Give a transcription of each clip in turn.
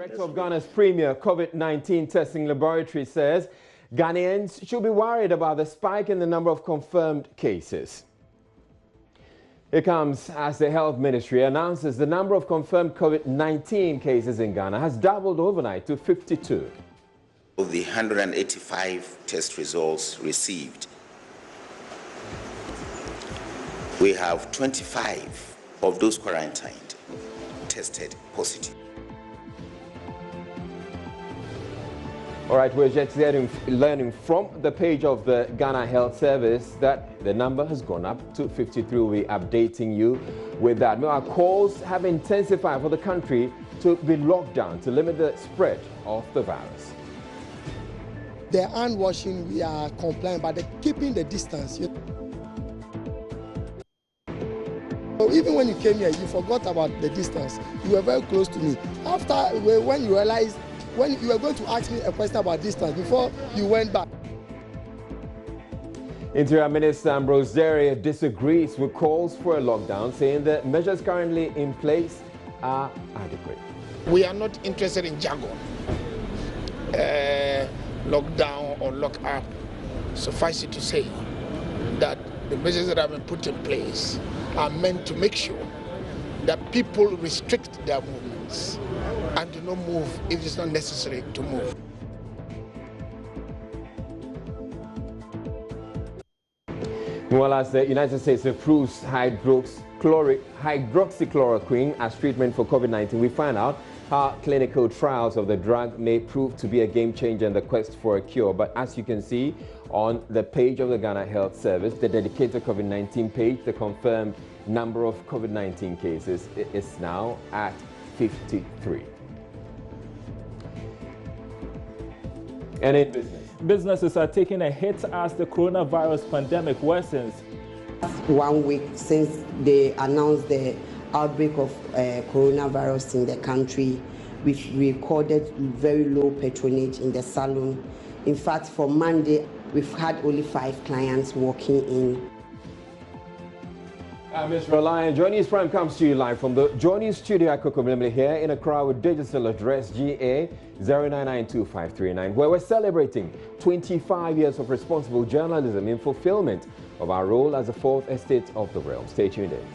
Director of Ghana's premier COVID-19 testing laboratory says Ghanaians should be worried about the spike in the number of confirmed cases. It comes as the Health Ministry announces the number of confirmed COVID-19 cases in Ghana has doubled overnight to 52. Of the 185 test results received, we have 25 of those quarantined tested positive. All right, we're just learning from the page of the Ghana Health Service that the number has gone up to 53. We'll be updating you with that. Now, our calls have intensified for the country to be locked down to limit the spread of the virus. The hand washing, we are compliant, but keeping the distance. So even when you came here, you forgot about the distance. You were very close to me. After, when you realized, when you were going to ask me a question about distance before you went back. Interior Minister Ambrose Derry disagrees with calls for a lockdown, saying the measures currently in place are adequate. We are not interested in jargon, lockdown or lock up. Suffice it to say that the measures that have been put in place are meant to make sure that people restrict their movements and do not move if it's not necessary to move. Well, as the United States approves hydroxychloroquine as treatment for COVID-19, we find out how clinical trials of the drug may prove to be a game changer in the quest for a cure. But as you can see on the page of the Ghana Health Service, the dedicated COVID-19 page, the confirmed number of COVID-19 cases is now at 53. And in business. Businesses are taking a hit as the coronavirus pandemic worsens. 1 week since they announced the outbreak of coronavirus in the country, we've recorded very low patronage in the salon. In fact, for Monday, we've had only 5 clients walking in. Ms. Reliant, Joy News Prime comes to you live from the Joy News studio at Kokomlemle here in Accra with digital address GA 09925339, where we're celebrating 25 years of responsible journalism in fulfillment of our role as a fourth estate of the realm. Stay tuned in.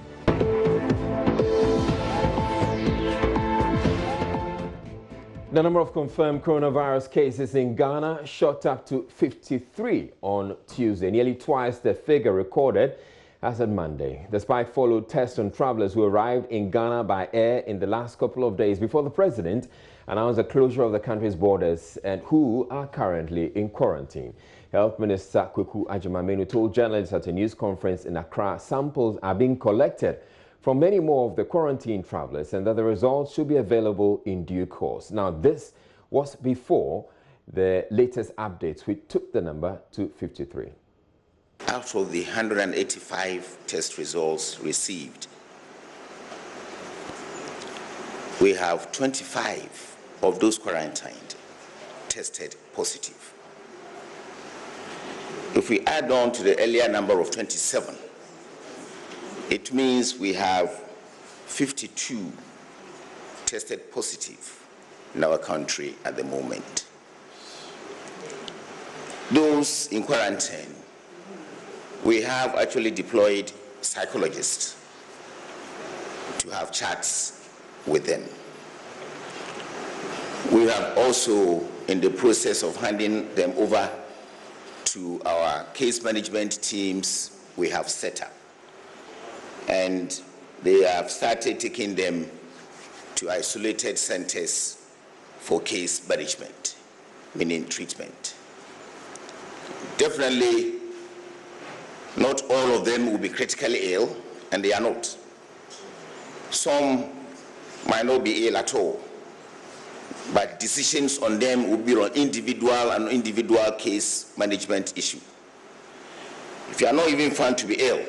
The number of confirmed coronavirus cases in Ghana shot up to 53 on Tuesday, nearly twice the figure recorded as on Monday. The spike followed tests on travelers who arrived in Ghana by air in the last couple of days before the president announced the closure of the country's borders and who are currently in quarantine. Health Minister Kweku Agyeman-Manu told journalists at a news conference in Accra samples are being collected from many more of the quarantine travelers and that the results should be available in due course. Now, this was before the latest updates, which took the number to 53. Out of the 185 test results received, we have 25 of those quarantined tested positive. If we add on to the earlier number of 27, it means we have 52 tested positive in our country at the moment. Those in quarantine, we have actually deployed psychologists to have chats with them. We have also, in the process of handing them over to our case management teams, we have set up. And they have started taking them to isolated centers for case management, meaning treatment. Definitely, not all of them will be critically ill, and they are not. Some might not be ill at all, but decisions on them will be on individual case management issue. If you are not even found to be ill,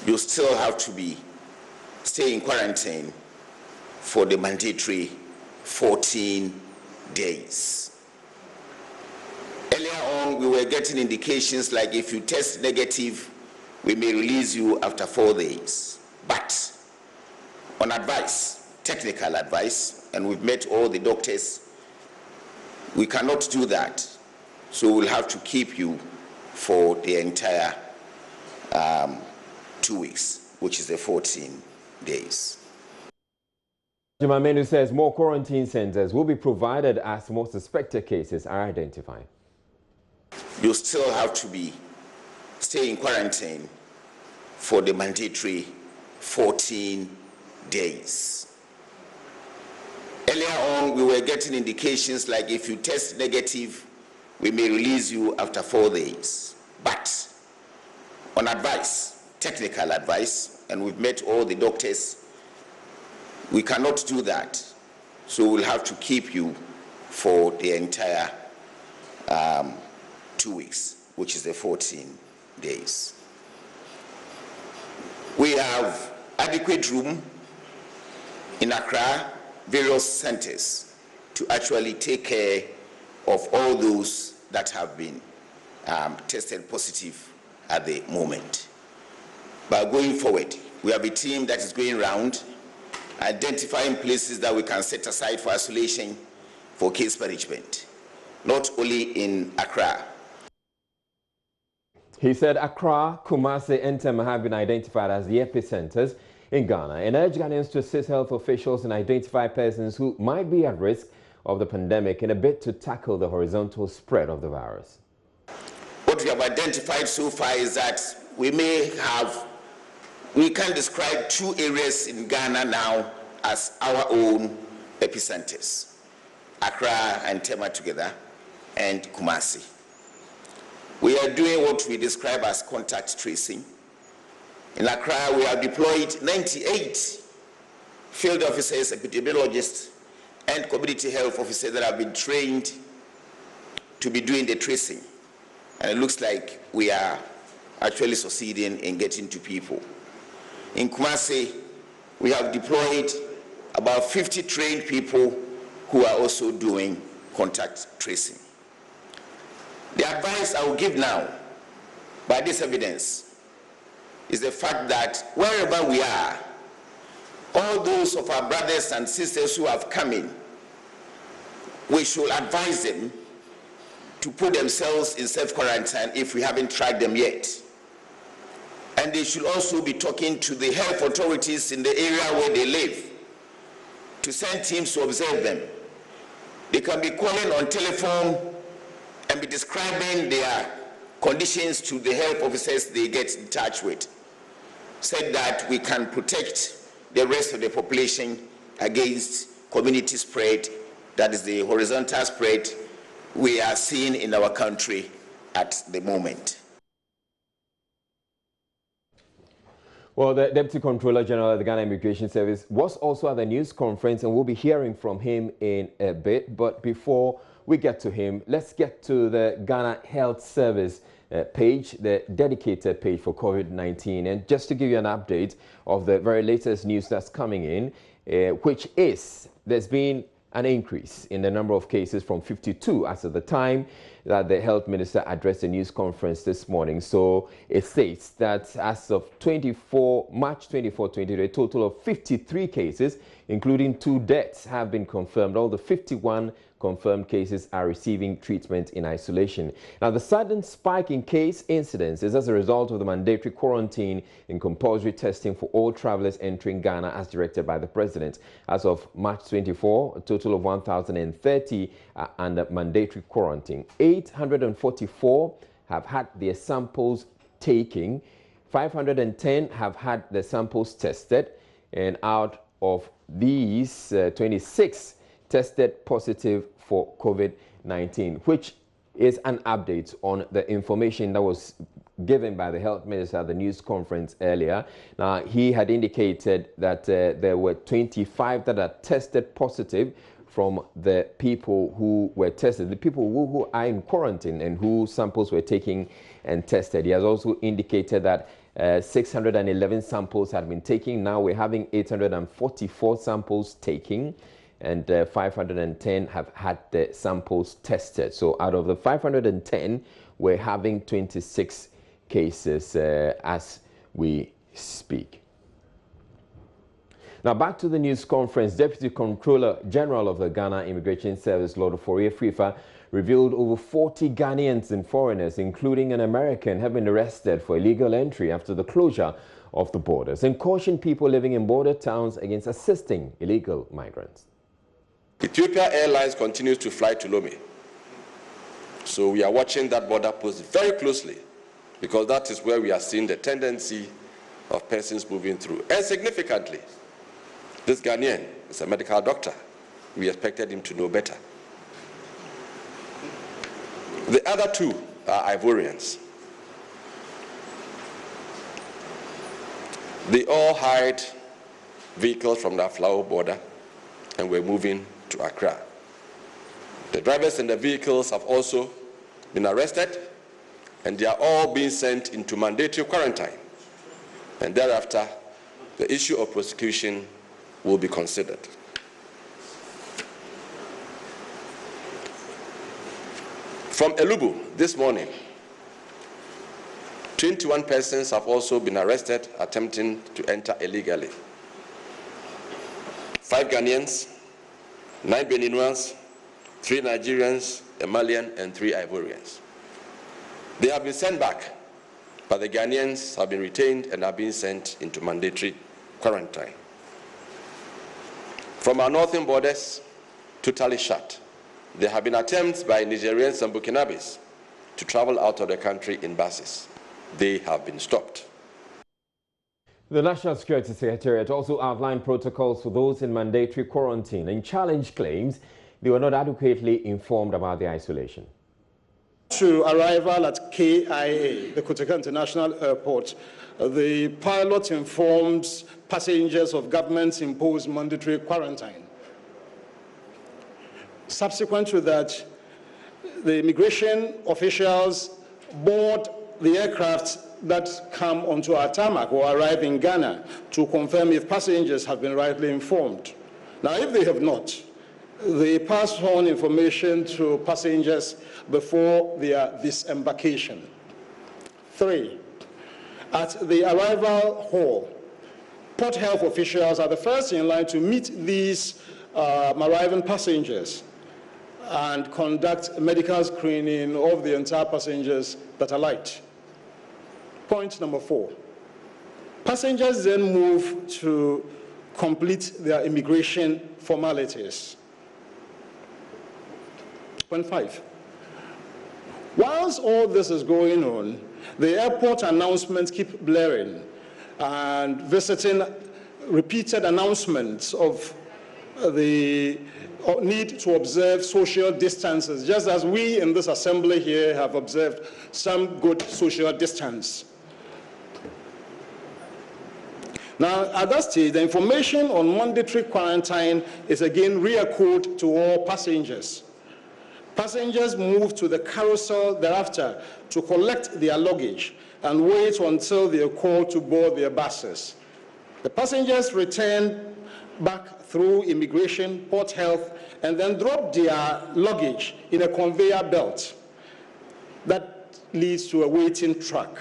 you still have to stay in quarantine for the mandatory 14 days. Earlier on, we were getting indications like if you test negative, we may release you after 4 days. But on advice technical advice, and we've met all the doctors. We cannot do that, so we'll have to keep you for the entire 2 weeks, which is the 14 days. Juma Menu says more quarantine centers will be provided as more suspected cases are identified. You still have to stay in quarantine for the mandatory 14 days. Earlier on, we were getting indications like if you test negative, we may release you after 4 days. But on advice, technical advice, and we've met all the doctors, we cannot do that. So we'll have to keep you for the entire 2 weeks, which is the 14 days. We have adequate room in Accra, various centers, to actually take care of all those that have been tested positive at the moment. But going forward, we have a team that is going around identifying places that we can set aside for isolation for case management, not only in Accra. He said Accra, Kumasi, and Tema have been identified as the epicenters in Ghana and urged Ghanaians to assist health officials and identify persons who might be at risk of the pandemic in a bid to tackle the horizontal spread of the virus. What we have identified so far is that we can describe 2 areas in Ghana now as our own epicenters, Accra and Tema together, and Kumasi. We are doing what we describe as contact tracing. In Accra, we have deployed 98 field officers, epidemiologists, and community health officers that have been trained to be doing the tracing. And it looks like we are actually succeeding in getting to people. In Kumasi, we have deployed about 50 trained people who are also doing contact tracing. The advice I will give now, by this evidence, is the fact that wherever we are, all those of our brothers and sisters who have come in, we should advise them to put themselves in self-quarantine if we haven't tried them yet. And they should also be talking to the health authorities in the area where they live to send teams to observe them. They can be calling on telephone and be describing their conditions to the health officers they get in touch with, so that we can protect the rest of the population against community spread, that is the horizontal spread we are seeing in our country at the moment. Well, the Deputy Controller General of the Ghana Immigration Service was also at the news conference, and we'll be hearing from him in a bit. But before we get to him, let's get to the Ghana Health Service page, the dedicated page for COVID-19. And just to give you an update of the very latest news that's coming in, which is there's been an increase in the number of cases from 52 as of the time that the health minister addressed the news conference this morning. So it states that as of March 24, 2020, a total of 53 cases, including 2 deaths, have been confirmed. All the 51 confirmed cases are receiving treatment in isolation. Now, the sudden spike in case incidence is as a result of the mandatory quarantine and compulsory testing for all travelers entering Ghana as directed by the president. As of March 24, a total of 1,030 are under mandatory quarantine. 844 have had their samples taken. 510 have had their samples tested. And out of these, 26 tested positive for COVID-19, which is an update on the information that was given by the health minister at the news conference earlier. Now, he had indicated that there were 25 that are tested positive from the people who were tested, the people who are in quarantine and whose samples were taken and tested. He has also indicated that 611 samples had been taken. Now we're having 844 samples taken, and 510 have had the samples tested. So out of the 510, we're having 26 cases as we speak. Now back to the news conference. Deputy Controller General of the Ghana Immigration Service, Lord Ofori Afrifa, revealed over 40 Ghanaians and foreigners, including an American, have been arrested for illegal entry after the closure of the borders, and cautioned people living in border towns against assisting illegal migrants. Ethiopia Airlines continues to fly to Lome. So we are watching that border post very closely, because that is where we are seeing the tendency of persons moving through. And significantly, this Ghanaian is a medical doctor. We expected him to know better. The other two are Ivorians. They all hired vehicles from the Aflao border and were moving to Accra. The drivers and the vehicles have also been arrested, and they are all being sent into mandatory quarantine. And thereafter, the issue of prosecution will be considered. From Elubu this morning, 21 persons have also been arrested attempting to enter illegally. 5 Ghanaians, 9 Beninoans, 3 Nigerians, a Malian, and 3 Ivorians. They have been sent back, but the Ghanaians have been retained and are being sent into mandatory quarantine. From our northern borders, totally shut. There have been attempts by Nigerians and Burkinabes to travel out of the country in buses. They have been stopped. The National Security Secretariat also outlined protocols for those in mandatory quarantine and challenged claims they were not adequately informed about their isolation. To arrival at KIA, the Kotoka International Airport, the pilot informs passengers of government-imposed mandatory quarantine. Subsequent to that, the immigration officials board the aircraft that come onto our tarmac or arrive in Ghana to confirm if passengers have been rightly informed. Now, if they have not, they pass on information to passengers before their disembarkation. 3, at the arrival hall, port health officials are the first in line to meet these arriving passengers and conduct medical screening of the entire passengers that alight. Point number 4. Passengers then move to complete their immigration formalities. Point 5. Whilst all this is going on, the airport announcements keep blaring and visiting repeated announcements of the need to observe social distances, just as we in this assembly here have observed some good social distance. Now, at that stage, the information on mandatory quarantine is again re-echoed to all passengers. Passengers move to the carousel thereafter to collect their luggage and wait until they are called to board their buses. The passengers return back through immigration, port health, and then drop their luggage in a conveyor belt that leads to a waiting truck.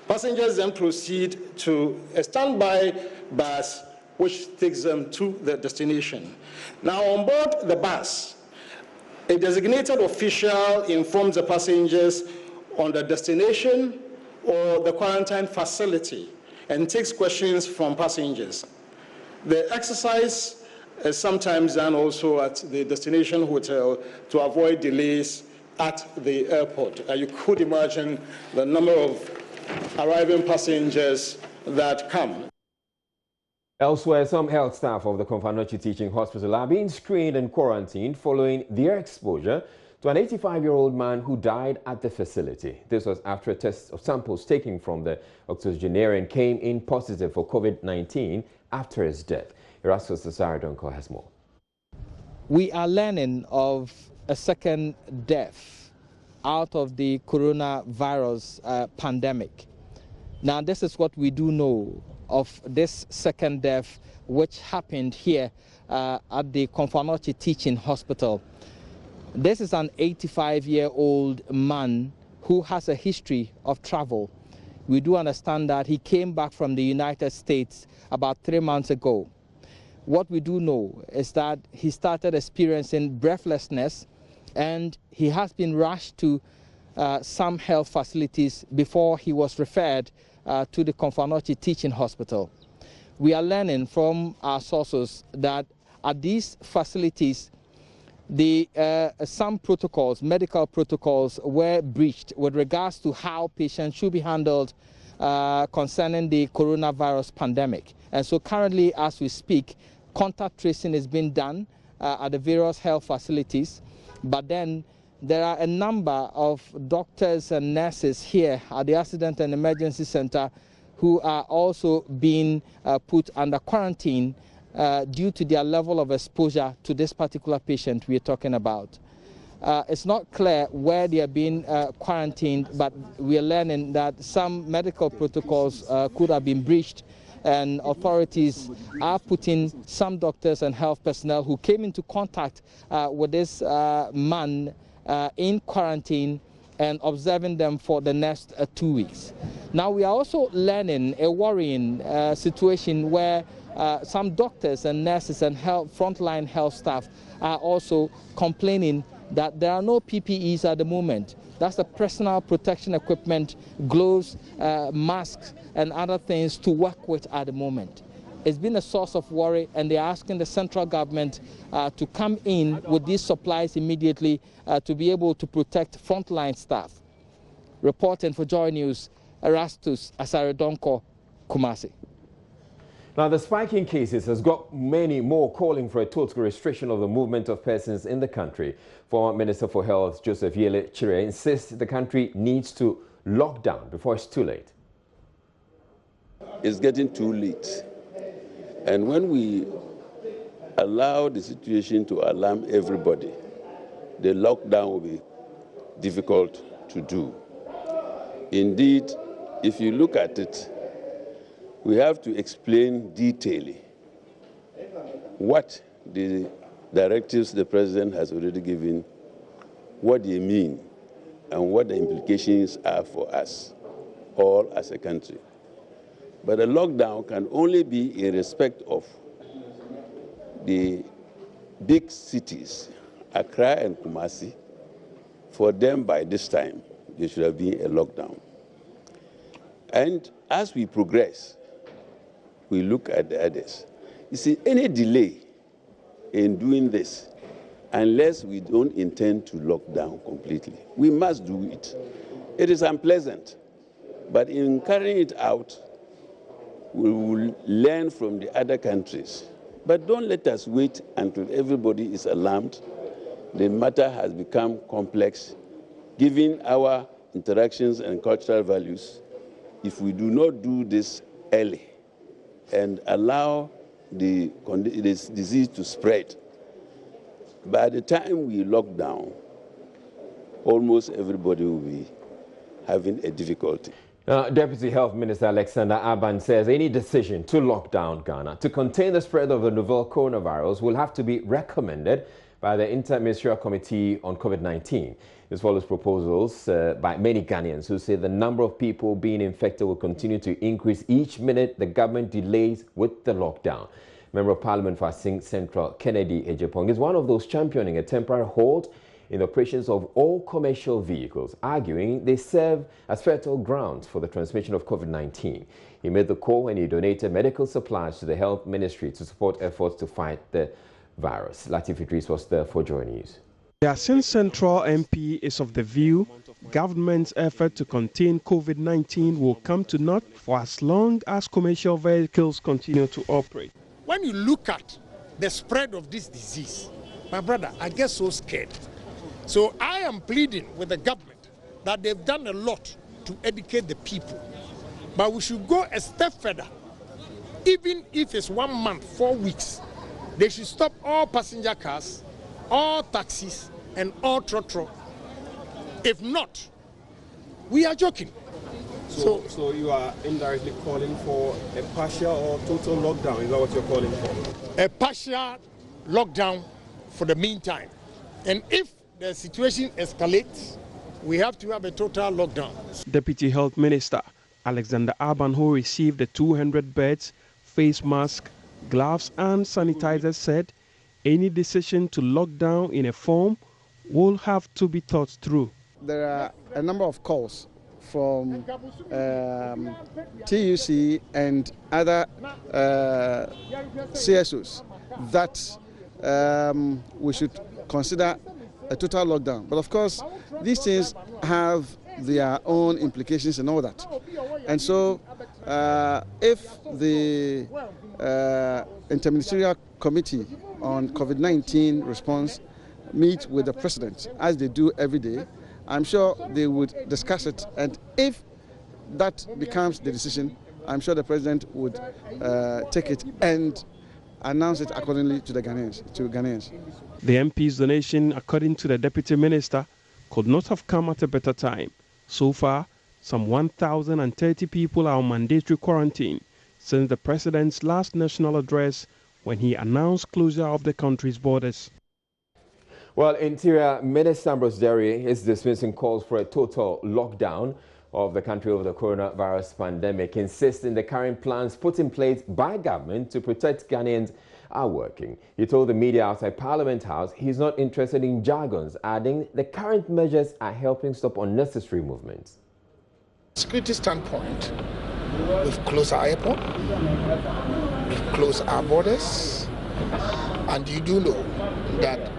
Passengers then proceed to a standby bus which takes them to the destination. Now, on board the bus, a designated official informs the passengers on the destination or the quarantine facility and takes questions from passengers. The exercise is sometimes done also at the destination hotel to avoid delays at the airport. You could imagine the number of arriving passengers that come. Elsewhere, some health staff of the Komfo Teaching Hospital are being screened and quarantined following their exposure to an 85-year-old man who died at the facility. This was after a test of samples taken from the octogenarian came in positive for COVID-19 after his death. Erasmus Sasaradonko has more. We are learning of a second death out of the coronavirus pandemic. Now, this is what we do know of this second death which happened here at the Komfo Teaching Hospital. This is an 85-year-old man who has a history of travel. We do understand that he came back from the United States about 3 months ago. What we do know is that he started experiencing breathlessness, and he has been rushed to some health facilities before he was referred to the Komfo Teaching Hospital. We are learning from our sources that at these facilities, some protocols, medical protocols, were breached with regards to how patients should be handled concerning the coronavirus pandemic. And so currently, as we speak, contact tracing is being done at the various health facilities. But then there are a number of doctors and nurses here at the Accident and Emergency Center who are also being put under quarantine due to their level of exposure to this particular patient we are talking about. It's not clear where they are being quarantined, but we are learning that some medical protocols could have been breached, and authorities are putting some doctors and health personnel who came into contact with this man in quarantine and observing them for the next 2 weeks. Now we are also learning a worrying situation where some doctors and nurses and frontline health staff are also complaining that there are no PPEs at the moment. That's the personal protection equipment, gloves, masks, and other things to work with at the moment. It's been a source of worry, and they're asking the central government to come in with these supplies immediately to be able to protect frontline staff. Reporting for Joy News, Erastus Asaredonko, Kumasi. Now, the spike in cases has got many more calling for a total restriction of the movement of persons in the country. Former Minister for Health Joseph Yele Chire insists the country needs to lock down before it's too late. It's getting too late. And when we allow the situation to alarm everybody, the lockdown will be difficult to do. Indeed, if you look at it, we have to explain detailedly what the directives the president has already given, what they mean, and what the implications are for us all as a country. But a lockdown can only be in respect of the big cities, Accra and Kumasi. For them, by this time, there should have been a lockdown. And as we progress, we look at the others. You see, any delay in doing this, unless we don't intend to lock down completely, we must do it. It is unpleasant, but in carrying it out, we will learn from the other countries. But don't let us wait until everybody is alarmed. The matter has become complex. Given our interactions and cultural values, if we do not do this early and allow this disease to spread, by the time we lock down, almost everybody will be having a difficulty. Deputy Health Minister Alexander Aban says any decision to lock down Ghana to contain the spread of the novel coronavirus will have to be recommended by the Inter-Ministerial Committee on COVID-19. This follows proposals by many Ghanaians who say the number of people being infected will continue to increase each minute the government delays with the lockdown. Member of Parliament for Asing Central, Kennedy Ejepong, is one of those championing a temporary halt in the operations of all commercial vehicles, arguing they serve as fertile grounds for the transmission of COVID-19. He made the call and he donated medical supplies to the Health Ministry to support efforts to fight the virus. Latif Idris was there for Joy News. The Asing Central MP is of the view government's effort to contain COVID-19 will come to naught for as long as commercial vehicles continue to operate. When you look at the spread of this disease, my brother, I get so scared. So I am pleading with the government that they've done a lot to educate the people. But we should go a step further. Even if it's 1 month, 4 weeks, they should stop all passenger cars, all taxis, and all trotro. If not, we are joking. So you are indirectly calling for a partial or total lockdown, is that what you're calling for? A partial lockdown for the meantime. And if the situation escalates, we have to have a total lockdown. Deputy Health Minister Alexander Aban, who received the 200 beds, face mask, gloves and sanitizers, said any decision to lock down in a form will have to be thought through. There are a number of calls from TUC and other CSOs that we should consider a total lockdown. But of course, these things have their own implications and all that. And so if the Interministerial Committee on COVID-19 response meet with the President, as they do every day, I'm sure they would discuss it. And if that becomes the decision, I'm sure the President would take it and announce it accordingly to the Ghanaians. The MP's donation, according to the Deputy Minister, could not have come at a better time. So far, some 1,030 people are on mandatory quarantine since the President's last national address when he announced closure of the country's borders. Well, Interior Minister Ambrose Derry is dismissing calls for a total lockdown of the country over the coronavirus pandemic, insisting the current plans put in place by government to protect Ghanaians are working. He told the media outside Parliament House he's not interested in jargons, adding the current measures are helping stop unnecessary movements. Security standpoint, we've closed our airport, we've closed our borders, and you do know that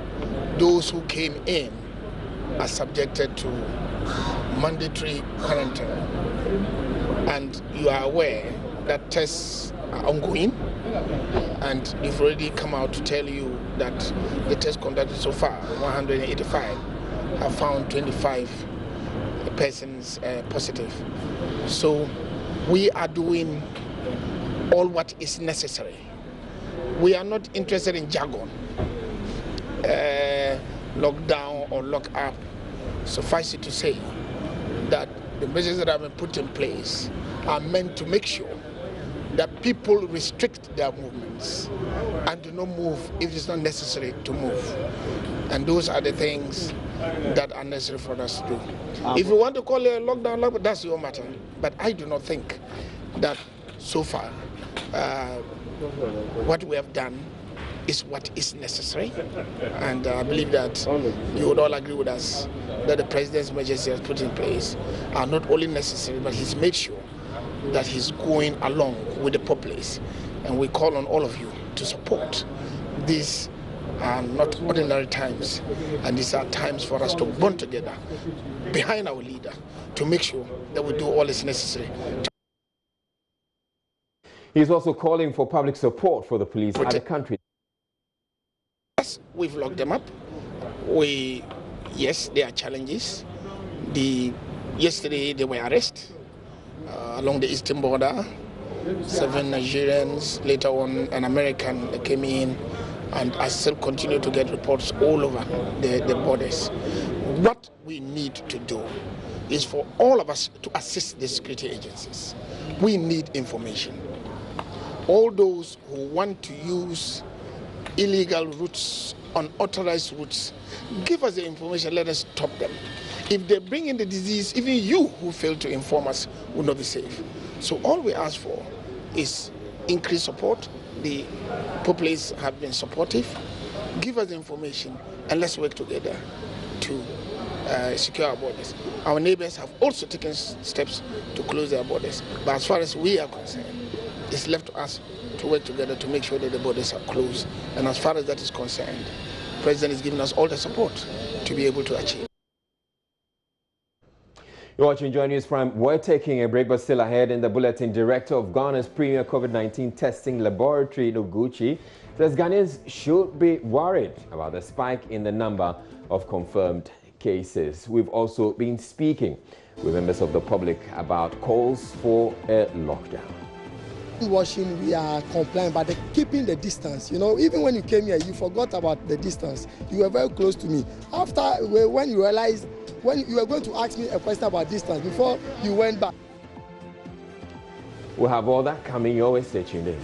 those who came in are subjected to mandatory quarantine. And you are aware that tests are ongoing, and they've already come out to tell you that the tests conducted so far, 185, have found 25 persons positive. So we are doing all what is necessary. We are not interested in jargon. Lockdown or lock up. Suffice it to say that the measures that have been put in place are meant to make sure that people restrict their movements and do not move if it's not necessary to move. And those are the things that are necessary for us to do. If you want to call it a lockdown, that's your matter. But I do not think that so far what we have done is what is necessary, and I believe that you would all agree with us that the President's measures he has put in place are not only necessary, but he's made sure that he's going along with the populace, and we call on all of you to support. These are not ordinary times, and these are times for us to bond together behind our leader to make sure that we do all that's necessary. He's also calling for public support for the police and the country. We've locked them up. Yes, there are challenges. Yesterday they were arrested along the eastern border. 7 Nigerians, later on an American came in, and I still continue to get reports all over the borders. What we need to do is for all of us to assist the security agencies. We need information. All those who want to use illegal routes, unauthorized routes, give us the information, let us stop them. If they bring in the disease, even you who fail to inform us will not be safe. So all we ask for is increased support. The populace have been supportive. Give us the information and let's work together to secure our borders. Our neighbors have also taken steps to close their borders. But as far as we are concerned, it's left to us to work together to make sure that the borders are closed. And as far as that is concerned, the President is giving us all the support to be able to achieve. You're watching Joy News Prime. We're taking a break, but still ahead in the bulletin. Director of Ghana's premier COVID-19 testing laboratory, Noguchi, says Ghanaians should be worried about the spike in the number of confirmed cases. We've also been speaking with members of the public about calls for a lockdown. Washing, we are compliant, but keeping the distance. You know, even when you came here, you forgot about the distance. You were very close to me. After, when you realized, when you were going to ask me a question about distance, before you went back. We'll have all that coming your way. Stay tuned in.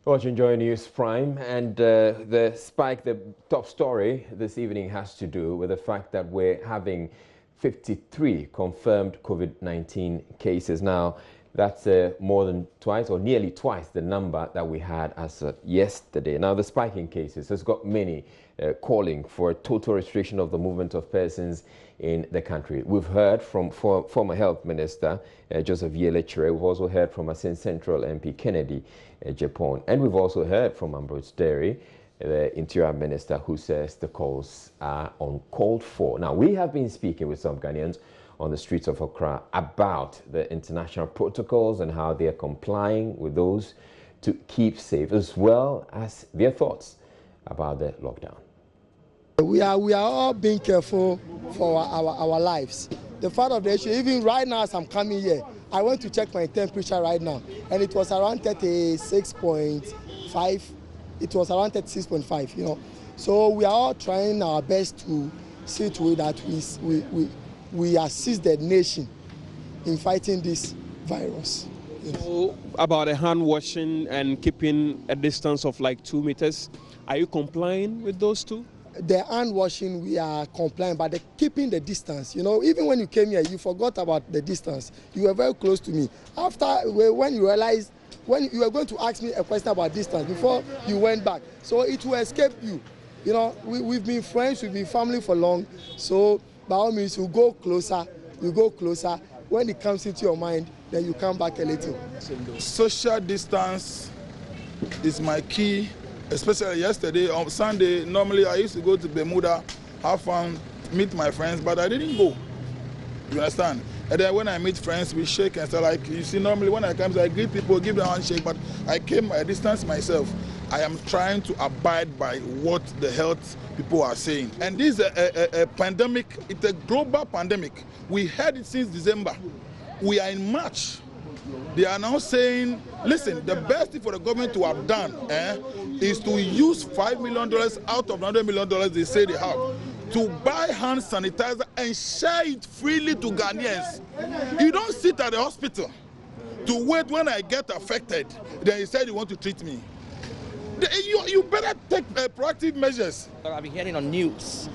Watching Joy News Prime, and the spike, the top story this evening has to do with the fact that we're having 53 confirmed COVID-19 cases. Now, that's more than twice or nearly twice the number that we had as of yesterday. Now, the spike in cases has got many calling for a total restriction of the movement of persons in the country. We've heard from former Health Minister Joseph Yelechre. We've also heard from Asin Central MP Kennedy Japan, and we've also heard from Ambrose Derry, the Interior Minister, who says the calls are uncalled for. Now, we have been speaking with some Ghanaians on the streets of Accra about the international protocols and how they are complying with those to keep safe, as well as their thoughts about the lockdown. We are all being careful for our lives. The fact of the issue, even right now as I'm coming here, I went to check my temperature right now, and it was around 36.5. It was around 36.5, you know. So we are all trying our best to see to it that we assist the nation in fighting this virus. Yes. So about the hand washing and keeping a distance of like 2 meters, are you complying with those two? The hand washing, we are complying, but keeping the distance. You know, even when you came here, you forgot about the distance. You were very close to me. After, when you realized, when you were going to ask me a question about distance before you went back, so it will escape you. You know, we've been friends, we've been family for long. So by all means, you go closer. You go closer. When it comes into your mind, then you come back a little. Social distance is my key. Especially yesterday, on Sunday, normally I used to go to Bermuda, have fun, meet my friends, but I didn't go. You understand? And then when I meet friends, we shake and say, like, you see, normally when I come, I greet people, give them a handshake, but I came, I distance myself. I am trying to abide by what the health people are saying. And this is a pandemic, it's a global pandemic. We had it since December. We are in March. They are now saying, listen, the best thing for the government to have done is to use $5 million out of $100 million they say they have to buy hand sanitizer and share it freely to Ghanaians. You don't sit at the hospital to wait when I get affected, then you said you want to treat me. You better take proactive measures. I've been hearing on news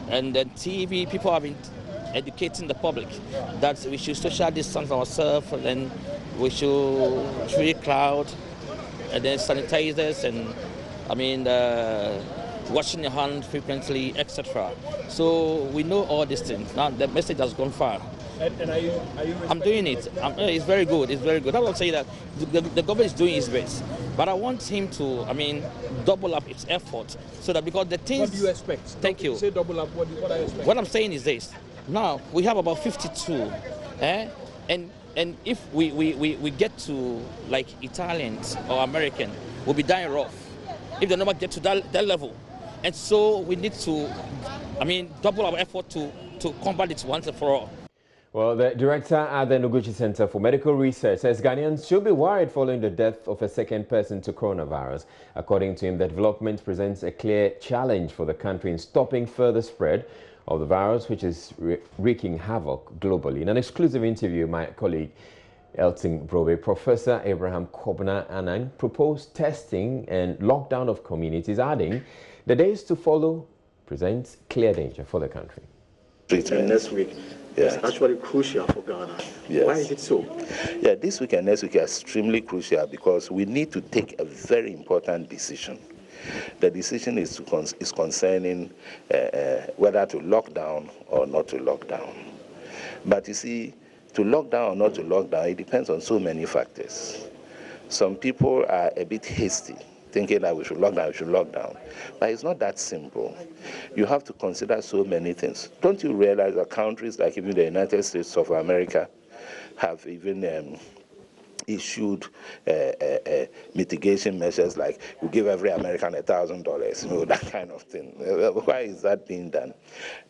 and then TV, people have been educating the public that we should social distance ourselves, and then we should treat crowd, and then sanitizers, and washing your hands frequently, etc. So we know all these things. Now the message has gone far. And are you I'm doing it. It's very good. It's very good. I will say that the government is doing its best, but I want him to, double up its effort so that, because the things. What do you expect? Thank you. Say double up. What are you expecting? What I'm saying is this. Now we have about 52, and if we get to like Italians or American, we'll be dying rough if the number get to that level, and so we need to, double our effort to combat it once and for all. Well, the director at the Noguchi Center for Medical Research says Ghanaians should be worried following the death of a second person to coronavirus. According to him, the development presents a clear challenge for the country in stopping further spread of the virus, which is wreaking havoc globally. In an exclusive interview, my colleague Elton Brobe, Professor Abraham Kobna Annan proposed testing and lockdown of communities, adding the days to follow presents clear danger for the country. And next week, it's actually crucial for Ghana. Yes. Why is it so? Yeah, this week and next week are extremely crucial because we need to take a very important decision. The decision is concerning whether to lock down or not to lock down. But you see, to lock down or not to lock down, it depends on so many factors. Some people are a bit hasty, thinking that we should lock down, But it's not that simple. You have to consider so many things. Don't you realize that countries like even the United States of America have even issued mitigation measures like we give every American $1,000, that kind of thing. Why is that being done?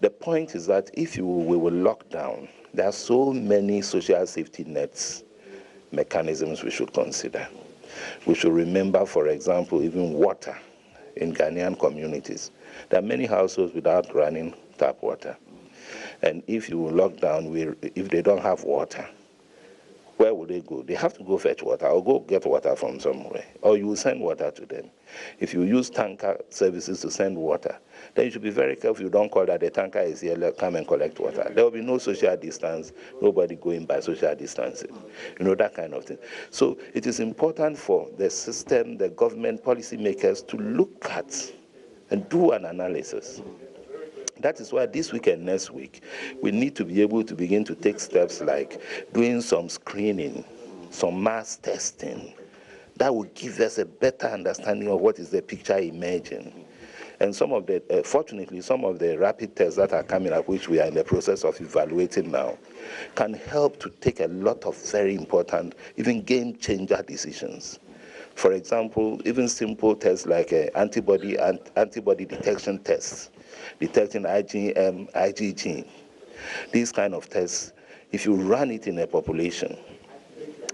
The point is that if we will lock down, there are so many social safety nets mechanisms we should consider. We should remember, for example, even water in Ghanaian communities. There are many households without running tap water. And if you lock down, if they don't have water, where will they go? They have to go fetch water or go get water from somewhere, or you will send water to them. If you use tanker services to send water, then you should be very careful. You don't call that the tanker is here, come and collect water. There will be no social distance, nobody going by social distancing, that kind of thing. So it is important for the system, the government policymakers to look at and do an analysis. That is why this week and next week, we need to be able to begin to take steps like doing some screening, some mass testing. That will give us a better understanding of what is the picture emerging. And some of the, fortunately, some of the rapid tests that are coming up, which we are in the process of evaluating now, can help to take a lot of very important, even game-changer decisions. For example, even simple tests like antibody detection tests, detecting IgM, IgG. These kind of tests, if you run it in a population,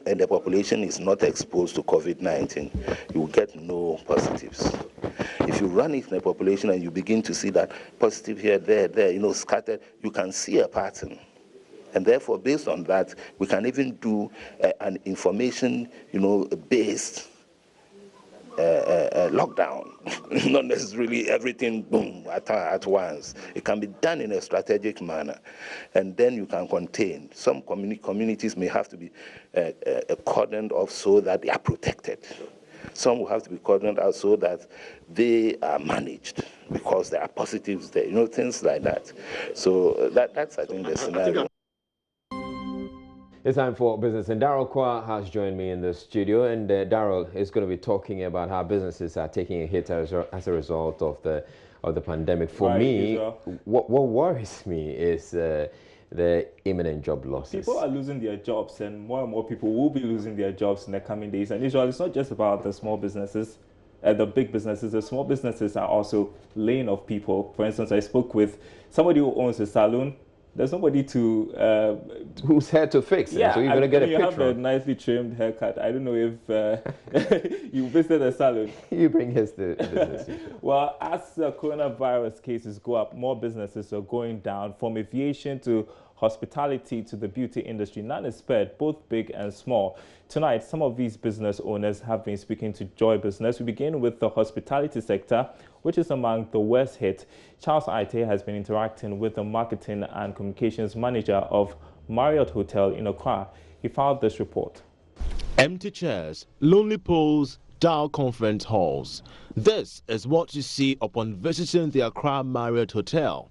and the population is not exposed to COVID-19, you will get no positives. If you run it in a population and you begin to see that positive here, there, scattered, you can see a pattern. And therefore, based on that, we can even do an information, based lockdown, not necessarily everything boom at once. It can be done in a strategic manner, and then you can contain. Some communities may have to be cordoned off so that they are protected. Some will have to be cordoned out so that they are managed because there are positives there, things like that. So that's, I think, the scenario. It's time for business, and Daryl Kwa has joined me in the studio, and Daryl is going to be talking about how businesses are taking a hit as a result of the pandemic. For me, what worries me is the imminent job losses. People are losing their jobs, and more people will be losing their jobs in the coming days. And usually, it's not just about the small businesses, the big businesses. The small businesses are also laying off people. For instance, I spoke with somebody who owns a salon. There's nobody to who's hair to fix it. Yeah, so you're gonna get a picture. You have a nicely trimmed haircut. I don't know if you visited a salon. You bring his business. Well, as the coronavirus cases go up, more businesses are going down, from aviation to hospitality to the beauty industry. None is spared, both big and small. Tonight, some of these business owners have been speaking to Joy Business. We begin with the hospitality sector, which is among the worst hit. Charles Aite has been interacting with the marketing and communications manager of Marriott Hotel in Accra. He filed this report. Empty chairs, lonely poles, dull conference halls. This is what you see upon visiting the Accra Marriott Hotel.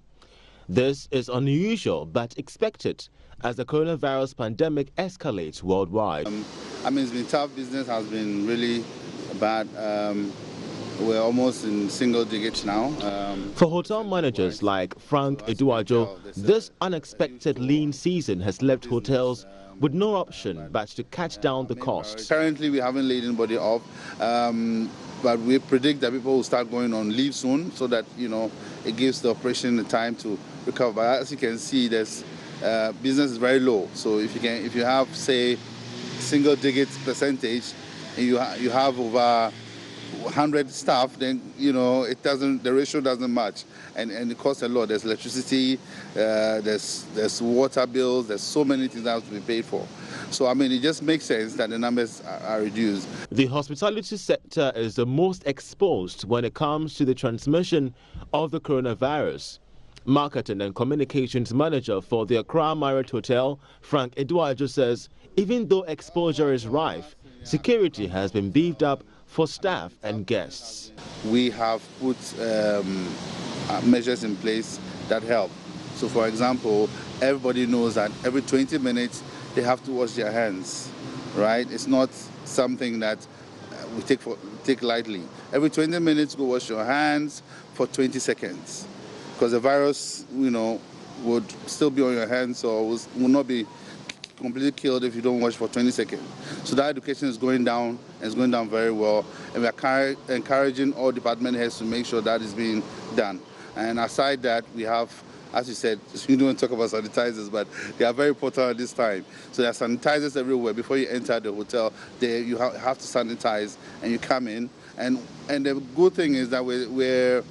This is unusual but expected as the coronavirus pandemic escalates worldwide. It's been tough. Business has been really bad. We're almost in single digits now. For hotel managers like Frank Eduajo, this unexpected lean season has left hotels with no option but to cut down the costs. Currently, we haven't laid anybody off, but we predict that people will start going on leave soon, so that it gives the operation the time to recover. But as you can see, there's business is very low. So if you have, say, single-digit percentage, and you have over 100 staff, then the ratio doesn't match, and it costs a lot. There's electricity, there's water bills, there's so many things that have to be paid for. So it just makes sense that the numbers are reduced. The hospitality sector is the most exposed when it comes to the transmission of the coronavirus. Marketing and communications manager for the Accra Marriott Hotel, Frank Eduajo, says even though exposure is rife, security has been beefed up for staff and guests. We have put measures in place that help. So, for example, everybody knows that every 20 minutes they have to wash their hands, right? It's not something that we take lightly. Every 20 minutes, go wash your hands for 20 seconds. Because the virus, would still be on your hands, or will not be completely killed if you don't wash for 20 seconds. So that education is going down, and it's going down very well. And we are encouraging all department heads to make sure that is being done. And aside that, we have, as you said, you don't talk about sanitizers, but they are very important at this time. So there are sanitizers everywhere. Before you enter the hotel, you have to sanitize, and you come in. And the good thing is that we're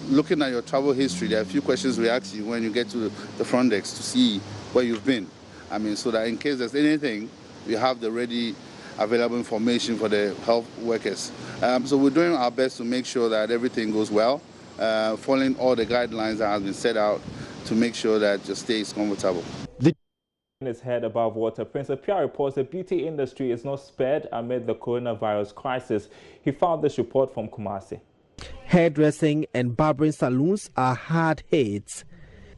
looking at your travel history. There are a few questions we ask you when you get to the front desk to see where you've been. So that in case there's anything, we have the ready available information for the health workers. So we're doing our best to make sure that everything goes well, following all the guidelines that have been set out to make sure that your stay is comfortable. His head above water. Prince Appiah reports the beauty industry is not spared amid the coronavirus crisis. He found this report from Kumasi. Hairdressing and barbering salons are hard hits.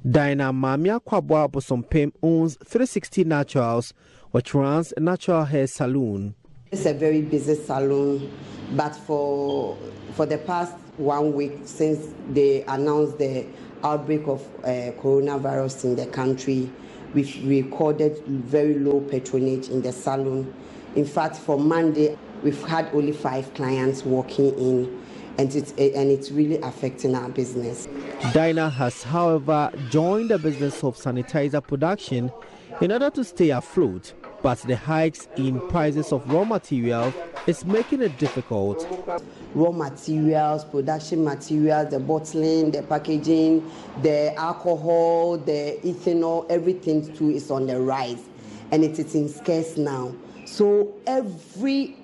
Dinah Mamia Kwabwa Bosompem owns 360 Naturals, which runs a natural hair salon. It's a very busy salon, but for the past 1 week since they announced the outbreak of coronavirus in the country, we've recorded very low patronage in the salon. In fact, for Monday, we've had only 5 clients walking in, and it's really affecting our business. Dinah has, however, joined the business of sanitizer production in order to stay afloat, but the hikes in prices of raw materials is making it difficult. Raw materials, production materials, the bottling, the packaging, the alcohol, the ethanol, everything too is on the rise, and it is in scarce now. So every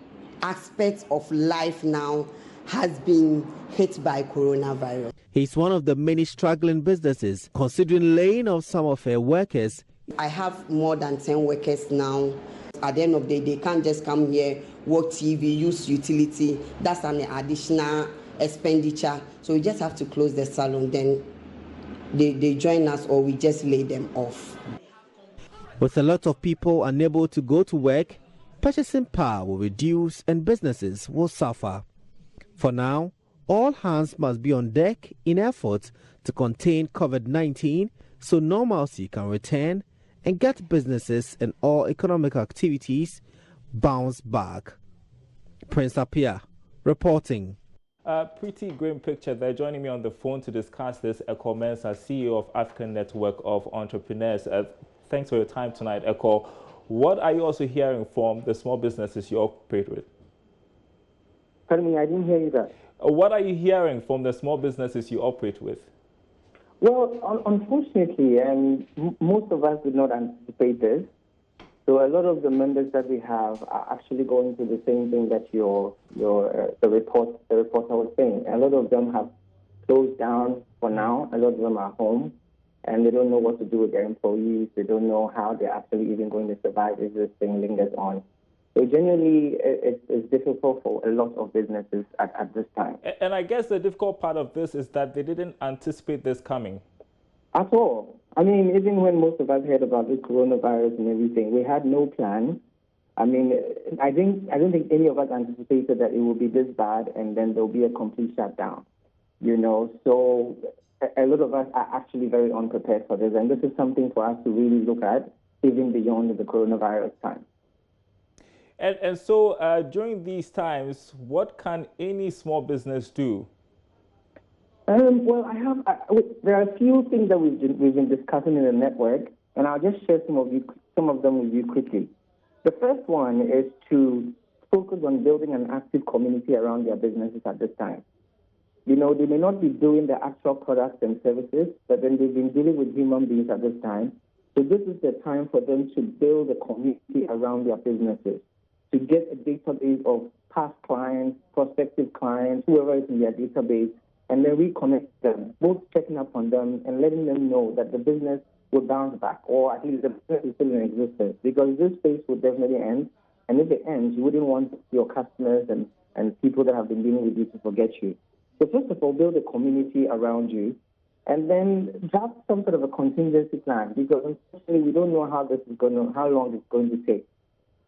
aspect of life now has been hit by coronavirus. He's one of the many struggling businesses, considering laying off some of her workers. I have more than 10 workers now. At the end of the day, they can't just come here, work TV, use utility. That's an additional expenditure. So we just have to close the salon. Then they join us, or we just lay them off. With a lot of people unable to go to work, purchasing power will reduce and businesses will suffer. For now, all hands must be on deck in efforts to contain COVID-19 so normalcy can return and get businesses and all economic activities bounce back. Prince Appiah reporting. Pretty grim picture there. Joining me on the phone to discuss this, Eko Mensah, CEO of African Network of Entrepreneurs. Thanks for your time tonight, Eko. What are you also hearing from the small businesses you operate with? Pardon me, I didn't hear you there. What are you hearing from the small businesses you operate with? Well, unfortunately, most of us did not anticipate this. So a lot of the members that we have are actually going through the same thing that the reporter was saying. A lot of them have closed down for now. A lot of them are home, and they don't know what to do with their employees. They don't know how they're actually even going to survive if this thing lingers on. So generally, it's difficult for a lot of businesses at this time. And I guess the difficult part of this is that they didn't anticipate this coming. At all. I mean, even when most of us heard about this coronavirus and everything, we had no plan. I mean, I don't think any of us anticipated that it would be this bad and then there'll be a complete shutdown. You know, so a lot of us are actually very unprepared for this, and this is something for us to really look at, even beyond the coronavirus time. And so during these times, what can any small business do? Well, there are a few things that we've been discussing in the network, and I'll just share some of them with you quickly. The first one is to focus on building an active community around their businesses at this time. You know, they may not be doing the actual products and services, but then they've been dealing with human beings at this time. So this is the time for them to build a community around their businesses, to get a database of past clients, prospective clients, whoever is in their database, and then reconnect them, both checking up on them and letting them know that the business will bounce back, or at least the business is still in existence, because this phase will definitely end. And if it ends, you wouldn't want your customers and people that have been dealing with you to forget you. So first of all, build a community around you, and then draft some sort of a contingency plan, because unfortunately we don't know how long it's going to take.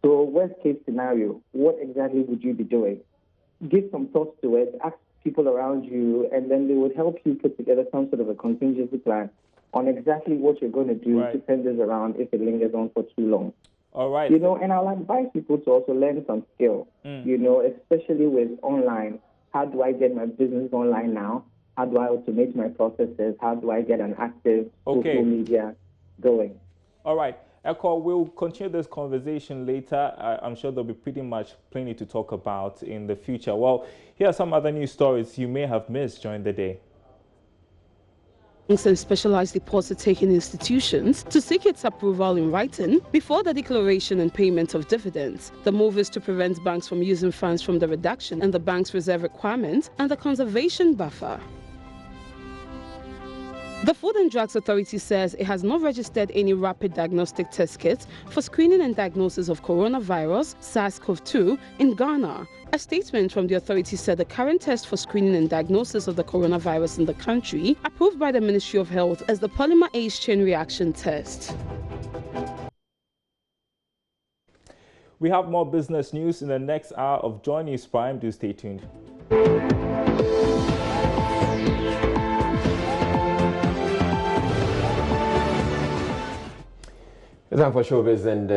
So worst case scenario, what exactly would you be doing? Give some thoughts to it, ask people around you, and then they would help you put together some sort of a contingency plan on exactly what you're going to do to turn this around if it lingers on for too long. All right. You know, and I'll advise people to also learn some skill, you know, especially with online. How do I get my business online now? How do I automate my processes? How do I get an active social media going? All right. Eko, we'll continue this conversation later. I'm sure there'll be pretty much plenty to talk about in the future. Well, here are some other news stories you may have missed during the day. and specialized deposit-taking institutions to seek its approval in writing before the declaration and payment of dividends. The move is to prevent banks from using funds from the reduction in the bank's reserve requirement and the conservation buffer. The Food and Drugs Authority says it has not registered any rapid diagnostic test kits for screening and diagnosis of coronavirus SARS-CoV-2 in Ghana. A statement from the authority said the current test for screening and diagnosis of the coronavirus in the country, approved by the Ministry of Health as the polymer H chain reaction test. We have more business news in the next hour of Joy News Prime. Do stay tuned. It's time for showbiz and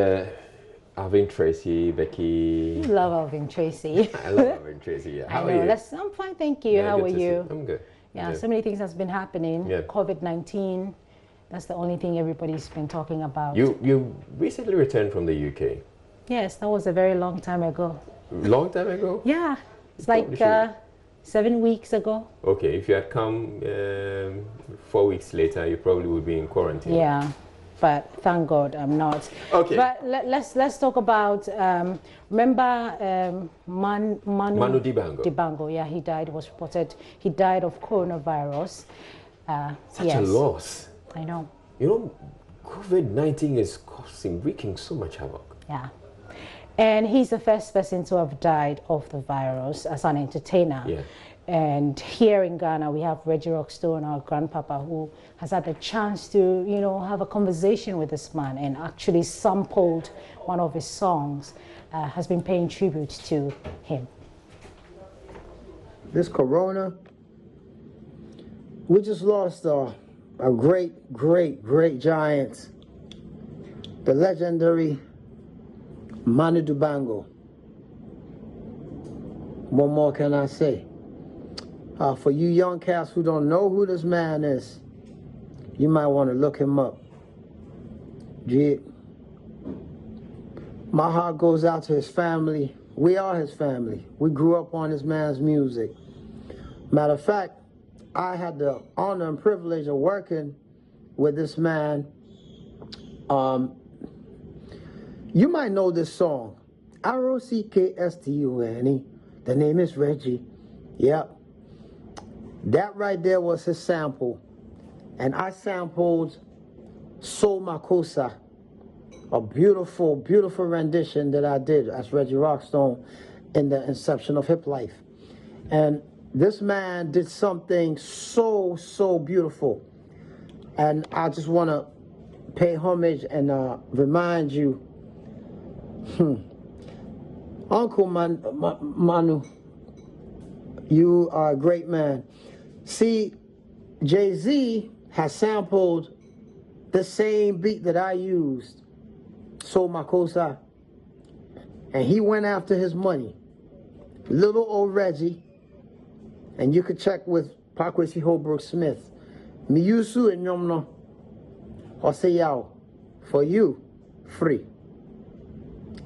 Alvin Tracy, Becky. You love Alvin Tracy. I love Alvin Tracy. Yeah. How are you? I'm fine, thank you. Yeah, how are you? I'm good. Yeah, so many things has been happening. Yeah. COVID-19. That's the only thing everybody's been talking about. You recently returned from the UK. Yes, that was a very long time ago. Long time ago? Yeah, it's like 7 weeks ago. Okay, if you had come 4 weeks later, you probably would be in quarantine. Yeah, but thank God I'm not. Okay. But let's talk about remember Manu Dibango. Dibango, yeah, he died. Was reported he died of coronavirus. Such a loss. I know. You know, COVID-19 is wreaking so much havoc. Yeah. And he's the first person to have died of the virus as an entertainer. Yeah. And here in Ghana, we have Reggie Rockstone, our grandpapa, who has had the chance to, you know, have a conversation with this man and actually sampled one of his songs, has been paying tribute to him. This corona, we just lost a great giant, the legendary Manu Dibango. What more can I say? For you young cats who don't know who this man is, you might want to look him up. Gee, my heart goes out to his family. We are his family. We grew up on this man's music. Matter of fact, I had the honor and privilege of working with this man. You might know this song, R-O-C-K-S-T-U-N-E. The name is Reggie. Yep. That right there was his sample. And I sampled Soul Makossa, a beautiful, beautiful rendition that I did as Reggie Rockstone in the inception of Hip Life. And this man did something so beautiful. And I just want to pay homage and remind you, Uncle Manu, you are a great man. See, Jay-Z has sampled the same beat that I used, Soul Makossa, and he went after his money. Little old Reggie, and you could check with Pakwesi Holbrook Smith. Miyusu and Nyomno, Oseyao, for you, free.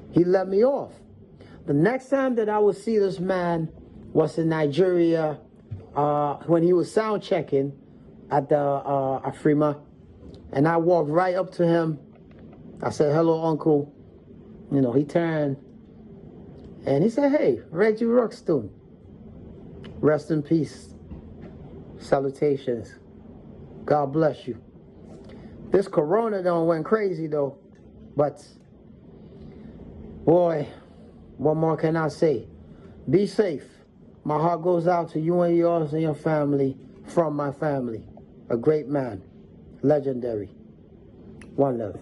He let me off. The next time that I would see this man was in Nigeria when he was sound checking at the Afrima, and I walked right up to him. I said, "Hello, Uncle." You know, he turned and he said, "Hey, Reggie Rockstone, rest in peace. Salutations. God bless you." This corona done went crazy though, but boy, what more can I say? Be safe. My heart goes out to you and yours and your family from my family. A great man, legendary. One love.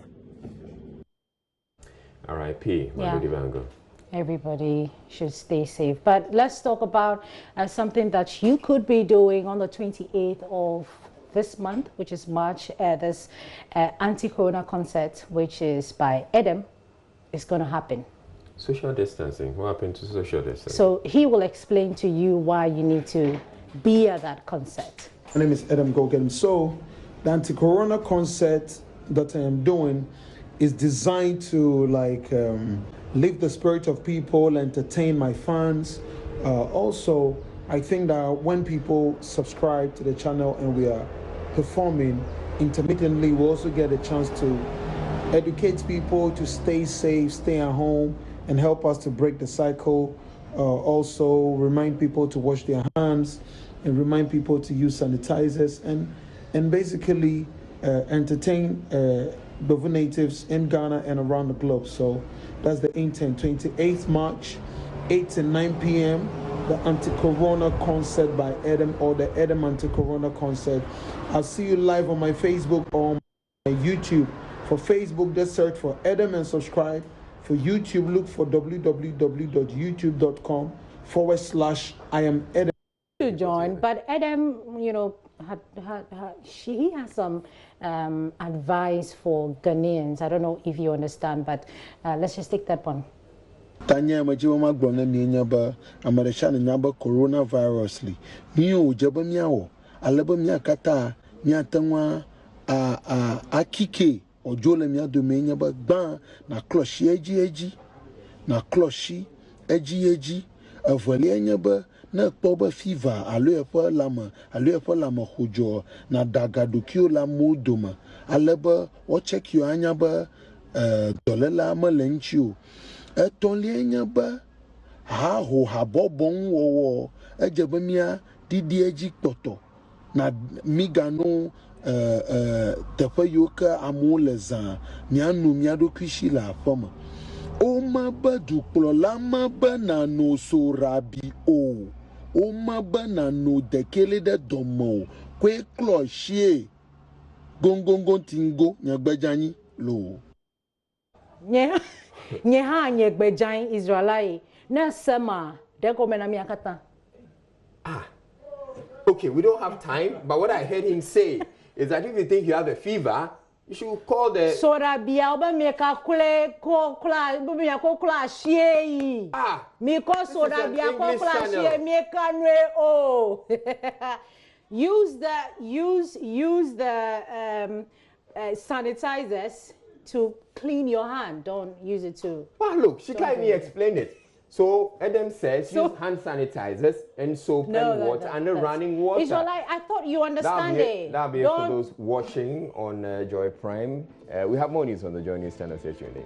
R.I.P. Manu Dibango. Everybody should stay safe. But let's talk about something that you could be doing on the 28th of this month, which is March. This anti-corona concert, which is by Edem, is going to happen. Social distancing. What happened to social distancing? So he will explain to you why you need to be at that concert. My name is Edem Gogen. So the anti-corona concert that I am doing is designed to lift the spirit of people, entertain my fans. Also, I think that when people subscribe to the channel and we are performing, intermittently we also get a chance to educate people to stay safe, stay at home, and help us to break the cycle. Also remind people to wash their hands and remind people to use sanitizers and basically entertain Bovo natives in Ghana and around the globe. So that's the intent. 28th March, 8 to 9 p.m. the Anti-Corona concert by Edem, or the Edem Anti-Corona concert. I'll see you live on my Facebook or my YouTube. For Facebook, just search for Edem and subscribe. For YouTube, look for www.youtube.com/I am Edem. To join, but Edem, you know, he has some advice for Ghanaians. I don't know if you understand, but let's just take that one. Tanya Majima Grona Niaba, American Naba coronavirus. New Jabamiao, Alabamia Kata, Miatangwa, Akike, or Jolemia Domania, but ban, na closhi edgy, na closhi edgy, a Valianaba. Na October fever, aloepa lama hujo, na dagadukio la muduma, aleba, o check you anyaba, dolela malenchu, tolianyaba, ha ho habobon wo, ejabamia, didi toto, na migano, tefa yoka amuleza, mianu miado kishila fama. Oma badu lama banano so rabi o. Oma banano dekele de domo. Kwe clochier. Gongongon tingo nyagbejani lo. Nyeha nyagbejani Israelite. Na sema deko menami akata. Okay, we don't have time, but what I heard him say is that if you think you have a fever, you should call the Sora bialba meka kule kula shie. Miko sora bia kula shie meka nwe o. Use the sanitizers to clean your hand. Don't use it to. Well, look, she can't even explain it. So Edem says use hand sanitizers and soap and water and running water. It's like I thought you understand it. That'll be it for those watching on Joy Prime. We have more news on the Joy News Channel. Stay tuned in.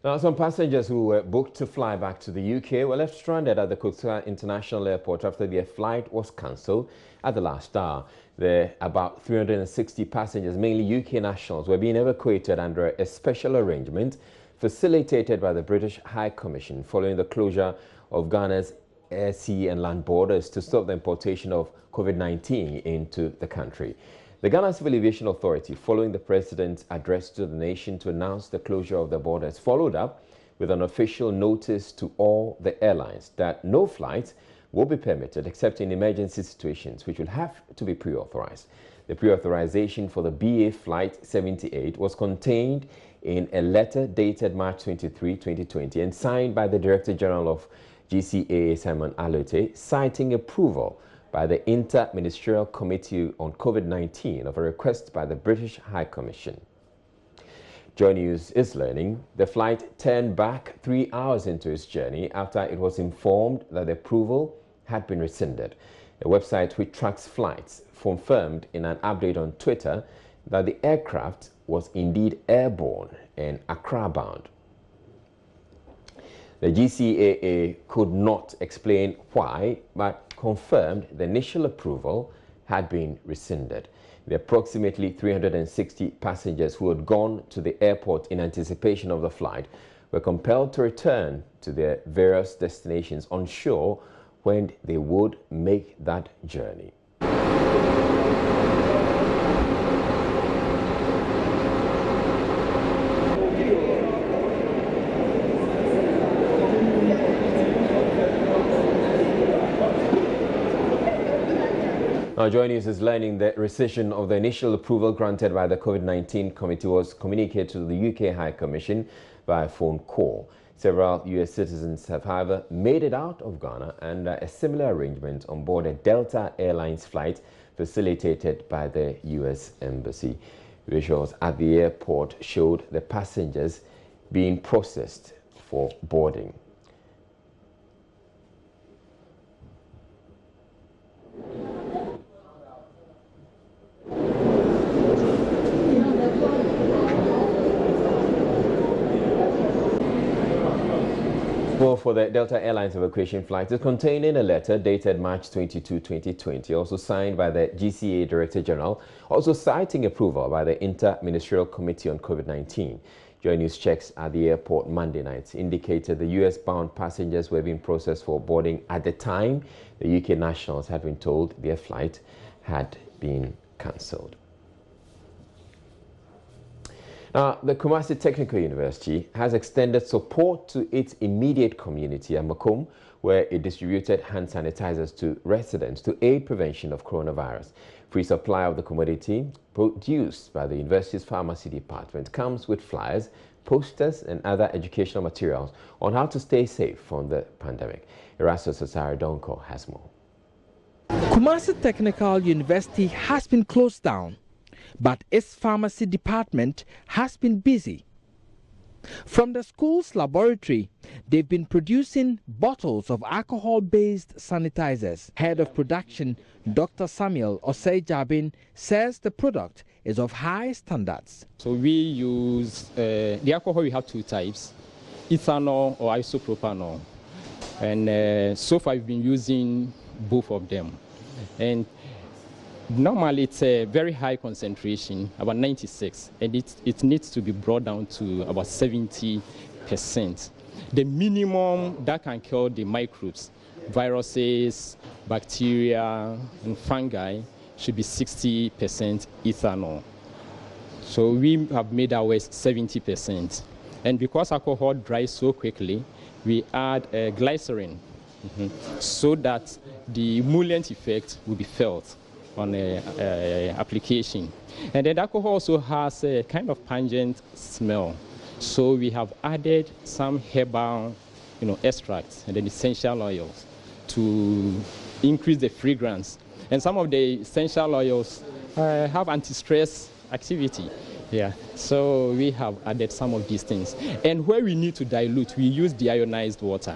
Now, some passengers who were booked to fly back to the UK were left stranded at the Kotoa International Airport after their flight was cancelled at the last hour. About 360 passengers, mainly UK nationals, were being evacuated under a special arrangement facilitated by the British High Commission following the closure of Ghana's air, sea and land borders to stop the importation of COVID-19 into the country. The Ghana Civil Aviation Authority, following the President's address to the nation to announce the closure of the borders, followed up with an official notice to all the airlines that no flights will be permitted except in emergency situations, which will have to be pre-authorized. The pre-authorization for the BA Flight 78 was contained in a letter dated March 23, 2020 and signed by the Director General of GCAA, Simon Alote, citing approval by the Inter-Ministerial Committee on COVID-19 of a request by the British High Commission. Joy News is learning the flight turned back 3 hours into its journey after it was informed that the approval had been rescinded. A website which tracks flights confirmed in an update on Twitter that the aircraft was indeed airborne and Accra-bound. The GCAA could not explain why, but confirmed the initial approval had been rescinded. The approximately 360 passengers who had gone to the airport in anticipation of the flight were compelled to return to their various destinations, unsure when they would make that journey. Now, Joy News is learning that rescission of the initial approval granted by the COVID-19 committee was communicated to the UK High Commission via phone call. Several US citizens have, however, made it out of Ghana under a similar arrangement on board a Delta Airlines flight facilitated by the US Embassy. Visuals at the airport showed the passengers being processed for boarding. Well, for the Delta Airlines evacuation flight is containing a letter dated March 22, 2020, also signed by the GCA Director General, also citing approval by the Inter-Ministerial Committee on COVID-19. Joy News checks at the airport Monday night indicated the US-bound passengers were being processed for boarding at the time the UK nationals had been told their flight had been cancelled. Now, the Kumasi Technical University has extended support to its immediate community at Makom, where it distributed hand sanitizers to residents to aid prevention of coronavirus. Free supply of the commodity produced by the university's pharmacy department comes with flyers, posters and other educational materials on how to stay safe from the pandemic. Erastus Asare Donko has more. Kumasi Technical University has been closed down, but its pharmacy department has been busy. From the school's laboratory, they've been producing bottles of alcohol-based sanitizers. Head of production, Dr. Samuel Osei-Jabin, says the product is of high standards. So we use the alcohol. We have two types, ethanol or isopropanol, and so far we've been using both of them. And normally it's a very high concentration, about 96, and it needs to be brought down to about 70%. The minimum that can kill the microbes, viruses, bacteria, and fungi should be 60% ethanol. So we have made ours 70%. And because alcohol dries so quickly, we add glycerin so that the emollient effect will be felt on application. And then alcohol also has a kind of pungent smell. So we have added some herbal, extracts and then essential oils to increase the fragrance. And some of the essential oils have anti-stress activity. Yeah, so we have added some of these things. And where we need to dilute, we use deionized water.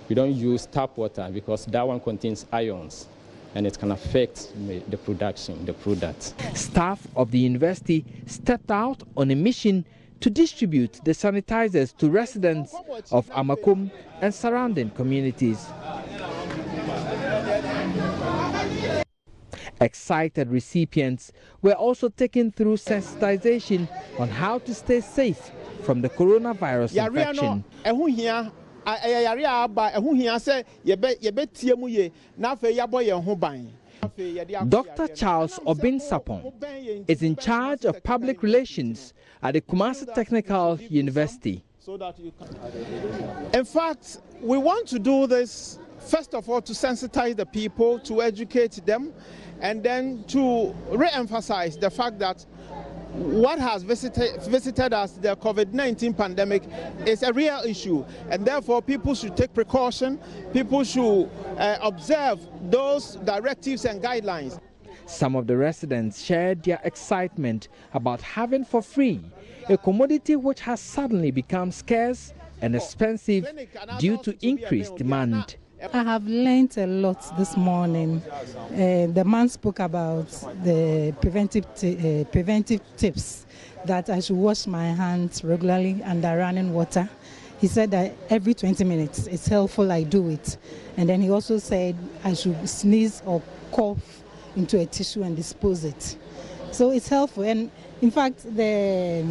We don't use tap water because that one contains ions, and it can affect the production, the product. Staff of the university stepped out on a mission to distribute the sanitizers to residents of Amakum and surrounding communities. Excited recipients were also taken through sensitization on how to stay safe from the coronavirus infection. Dr. Charles Obinsapon is in charge of public relations at the Kumasi Technical University. In fact, we want to do this, first of all, to sensitize the people, to educate them, and then to re-emphasize the fact that what has visited us, the COVID-19 pandemic, is a real issue, and therefore people should take precaution, people should observe those directives and guidelines. Some of the residents shared their excitement about having for free a commodity which has suddenly become scarce and expensive due to increased demand. I have learned a lot this morning. The man spoke about the preventive tips, that I should wash my hands regularly under running water. He said that every 20 minutes it's helpful I do it. And then he also said I should sneeze or cough into a tissue and dispose it. So it's helpful. And in fact, the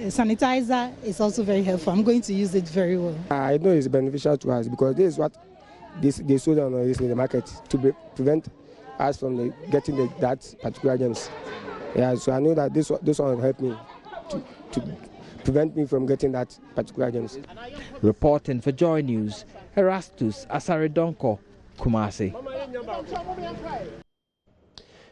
sanitizer is also very helpful. I'm going to use it very well. I know it's beneficial to us because this is what they sold on this in the market to prevent us from getting that particular germs. Yeah, so I know that this one will help me to prevent me from getting that particular germs. Reporting for Joy News, Erastus Asare Donko, Kumasi.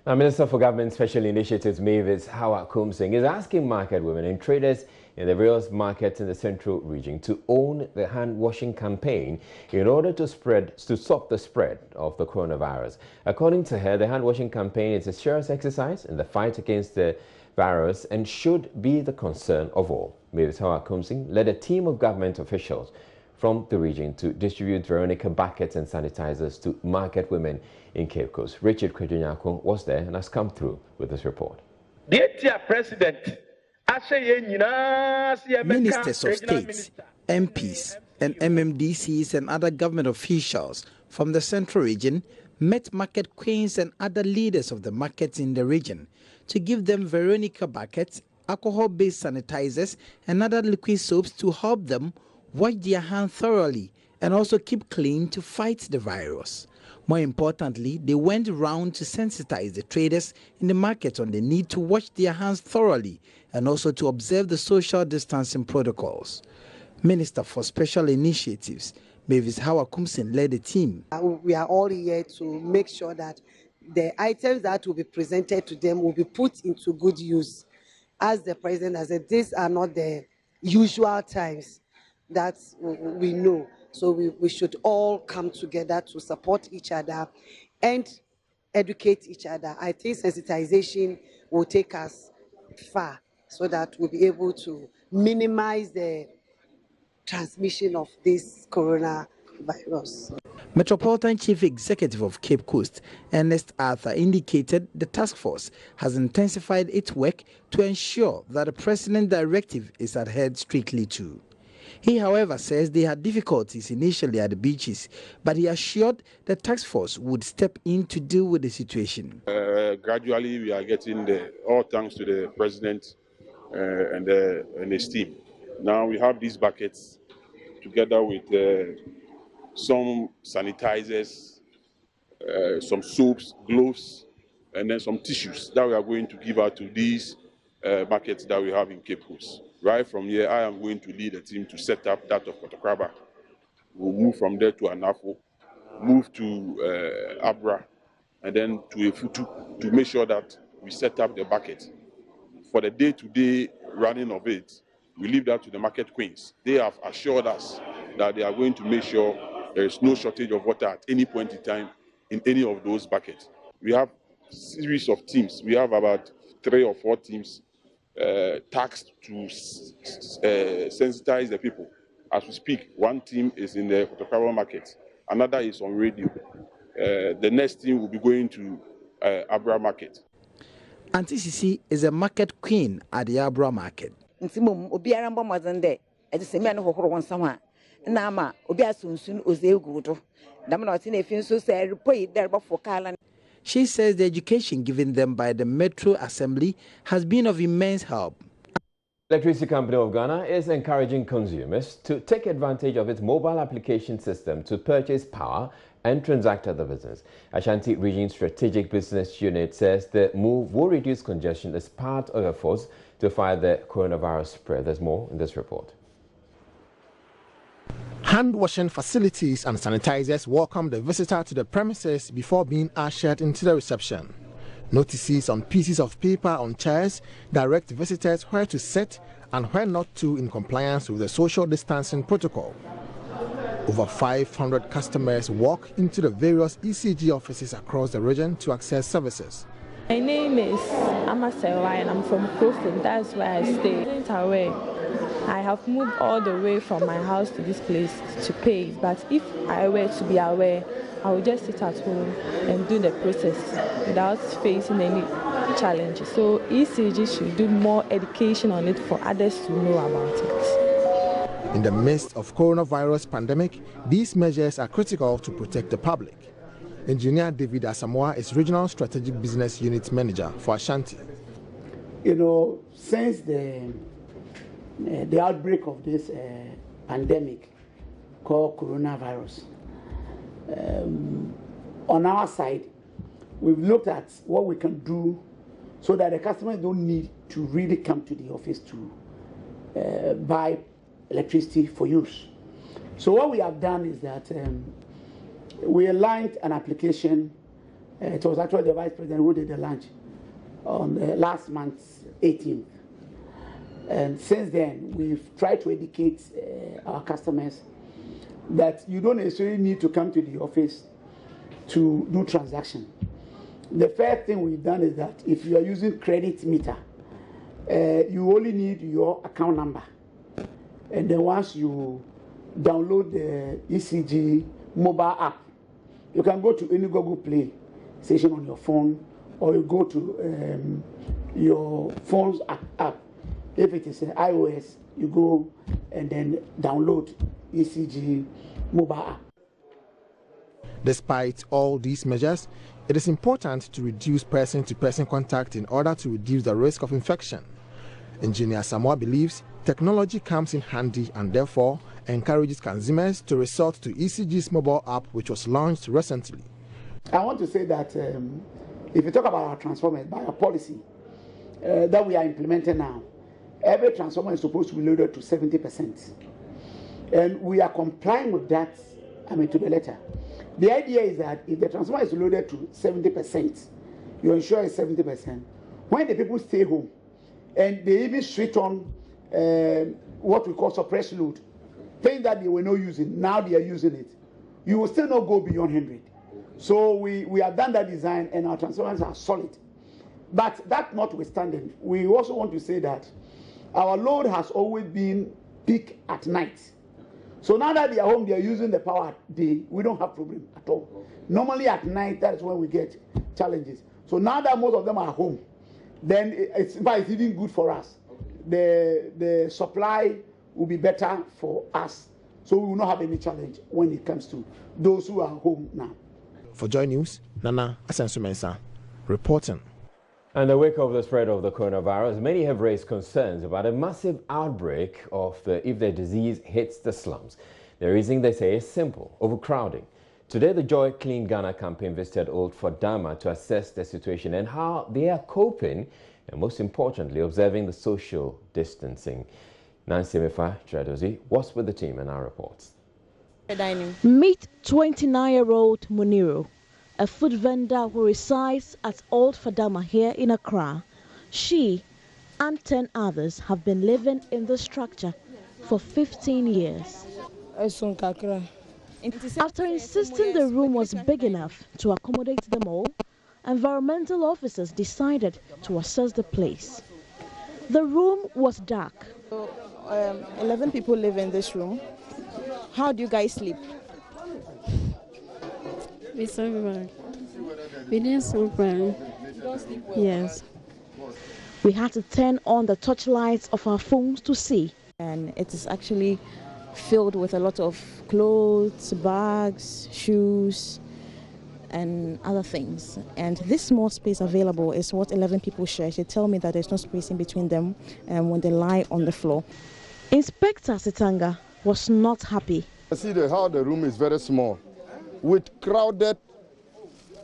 Now, Minister for Government Special Initiatives Mavis Hawa Kumsing is asking market women and traders in the various markets in the central region to own the hand-washing campaign in order to stop the spread of the coronavirus. According to her, the hand-washing campaign is a serious exercise in the fight against the virus and should be the concern of all. Mavis Hawa-Kumsing led a team of government officials from the region to distribute Veronica buckets and sanitizers to market women in Cape Coast. Richard Kwejunyakun was there and has come through with this report. Ministers of State, MPs, and MMDCs and other government officials from the Central Region met market queens and other leaders of the markets in the region to give them Veronica buckets, alcohol-based sanitizers, and other liquid soaps to help them wash their hands thoroughly and also keep clean to fight the virus. More importantly, they went around to sensitize the traders in the market on the need to wash their hands thoroughly and also to observe the social distancing protocols. Minister for Special Initiatives, Mavis Hawa-Kumsing, led the team. We are all here to make sure that the items that will be presented to them will be put into good use. As the President has said, these are not the usual times that we know. So we should all come together to support each other and educate each other. I think sensitization will take us far so that we'll be able to minimize the transmission of this coronavirus. Metropolitan Chief Executive of Cape Coast, Ernest Arthur, indicated the task force has intensified its work to ensure that the President's directive is adhered strictly to. He, however, says they had difficulties initially at the beaches, but he assured the task force would step in to deal with the situation. Gradually, we are getting all thanks to the President and his team. Now we have these buckets together with some sanitizers, some soaps, gloves, and then some tissues that we are going to give out to these markets that we have in Cape Coast. Right from here, I am going to lead a team to set up that of Kotokraba. We'll move from there to Anafo, move to Abra, and then to Efutu to make sure that we set up the bucket. For the day-to-day running of it, we leave that to the market queens. They have assured us that they are going to make sure there is no shortage of water at any point in time in any of those buckets. We have a series of teams. We have about 3 or 4 teams tasked to sensitize the people. As we speak, one team is in the Kotokraba market, another is on radio. The next team will be going to Abra market. Auntie Sisi is a market queen at the Abra market. She says the education given them by the Metro Assembly has been of immense help. Electricity Company of Ghana is encouraging consumers to take advantage of its mobile application system to purchase power and transact other business. Ashanti Region Strategic Business Unit says the move will reduce congestion as part of efforts to fight the coronavirus spread. There's more in this report. Hand-washing facilities and sanitizers welcome the visitor to the premises before being ushered into the reception. Notices on pieces of paper on chairs direct visitors where to sit and where not to in compliance with the social distancing protocol. Over 500 customers walk into the various ECG offices across the region to access services. My name is Amasewa and I'm from Crofton. That's where I stay. I have moved all the way from my house to this place to pay, but if I were to be aware, I would just sit at home and do the process without facing any challenges. So ECG should do more education on it for others to know about it. In the midst of coronavirus pandemic, these measures are critical to protect the public. Engineer David Asamoah is Regional Strategic Business Unit Manager for Ashanti. You know, since the outbreak of this pandemic called coronavirus, on our side, we've looked at what we can do so that the customers don't need to really come to the office to buy electricity for use. So what we have done is that we aligned an application. It was actually the Vice President who did the launch on last month's 18th. And since then, we've tried to educate our customers that you don't necessarily need to come to the office to do transaction. The first thing we've done is that if you are using credit meter, you only need your account number. And then once you download the ECG mobile app, you can go to any Google Play station on your phone, or you go to your phone's app. If it is an iOS, you go and then download ECG mobile app. Despite all these measures, it is important to reduce person-to-person contact in order to reduce the risk of infection. Engineer Samoa believes technology comes in handy and therefore encourages consumers to resort to ECG's mobile app, which was launched recently. I want to say that if you talk about our transformers, by our policy that we are implementing now, every transformer is supposed to be loaded to 70%. And we are complying with that, to the letter. The idea is that if the transformer is loaded to 70%, you ensure it's 70%. When the people stay home, and they even switch on what we call suppressed load, things that they were not using, now they are using it, you will still not go beyond 100. So we have done that design, and our transformers are solid. But that notwithstanding, we also want to say that our load has always been peak at night. So now that they are home, they are using the power at day, we don't have problem at all. Normally at night, that's when we get challenges. So now that most of them are home, then it's even good for us. The supply will be better for us. So we will not have any challenge when it comes to those who are home now. For Joy News, Nana Asensu-Mensah reporting. In the wake of the spread of the coronavirus, many have raised concerns about a massive outbreak if the disease hits the slums. The reason, they say, is simple: overcrowding. Today, the Joy Clean Ghana campaign visited Old Fadama to assess the situation and how they are coping, and most importantly, observing the social distancing. Nancy Mefa Tradozi was with the team and our reports. Meet 29-year-old Muniru, a food vendor who resides at Old Fadama here in Accra. She and 10 others have been living in the structure for 15 years. After insisting the room was big enough to accommodate them all, environmental officers decided to assess the place. The room was dark. 11 people live in this room. How do you guys sleep? We sleep. We didn't sleep well. Yes. We had to turn on the torchlights of our phones to see. And it is actually filled with a lot of clothes, bags, shoes, and other things. And this small space available is what 11 people share. They tell me that there's no space in between them when they lie on the floor. Inspector Sitanga was not happy. I see how the room is very small, with crowded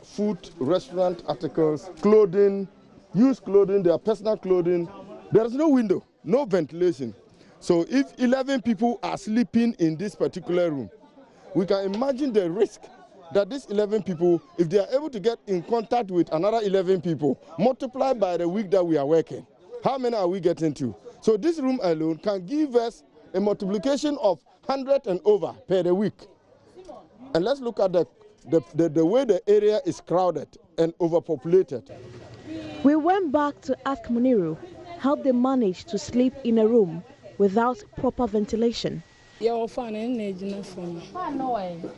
food, restaurant articles, clothing, used clothing, their personal clothing. There is no window, no ventilation. So if 11 people are sleeping in this particular room, we can imagine the risk that these 11 people, if they are able to get in contact with another 11 people, multiplied by the week that we are working, how many are we getting to? So this room alone can give us a multiplication of 100 and over per week. And let's look at the way the area is crowded and overpopulated. We went back to ask Muniru how they managed to sleep in a room without proper ventilation. Your fan is fan.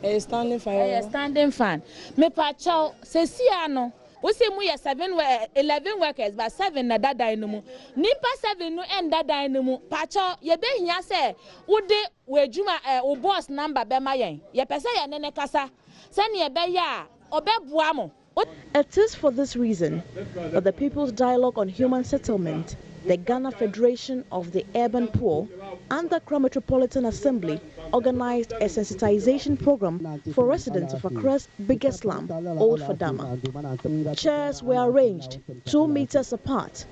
A standing fan. A standing fan. Me pacho se siano. We say we are 11 workers, but 7 na that dynamo. Nipa 7 no end that dynamo. Pacho ye be hiya say ude we juma o boss number be mayen. Ye pese ya nene kasa. Send ye be ya obe buamo. It is for this reason that the People's Dialogue on Human Settlement, the Ghana Federation of the Urban Poor, and the Accra Metropolitan Assembly organized a sensitization program for residents of Accra's biggest slum, Old Fadama. Chairs were arranged 2 meters apart,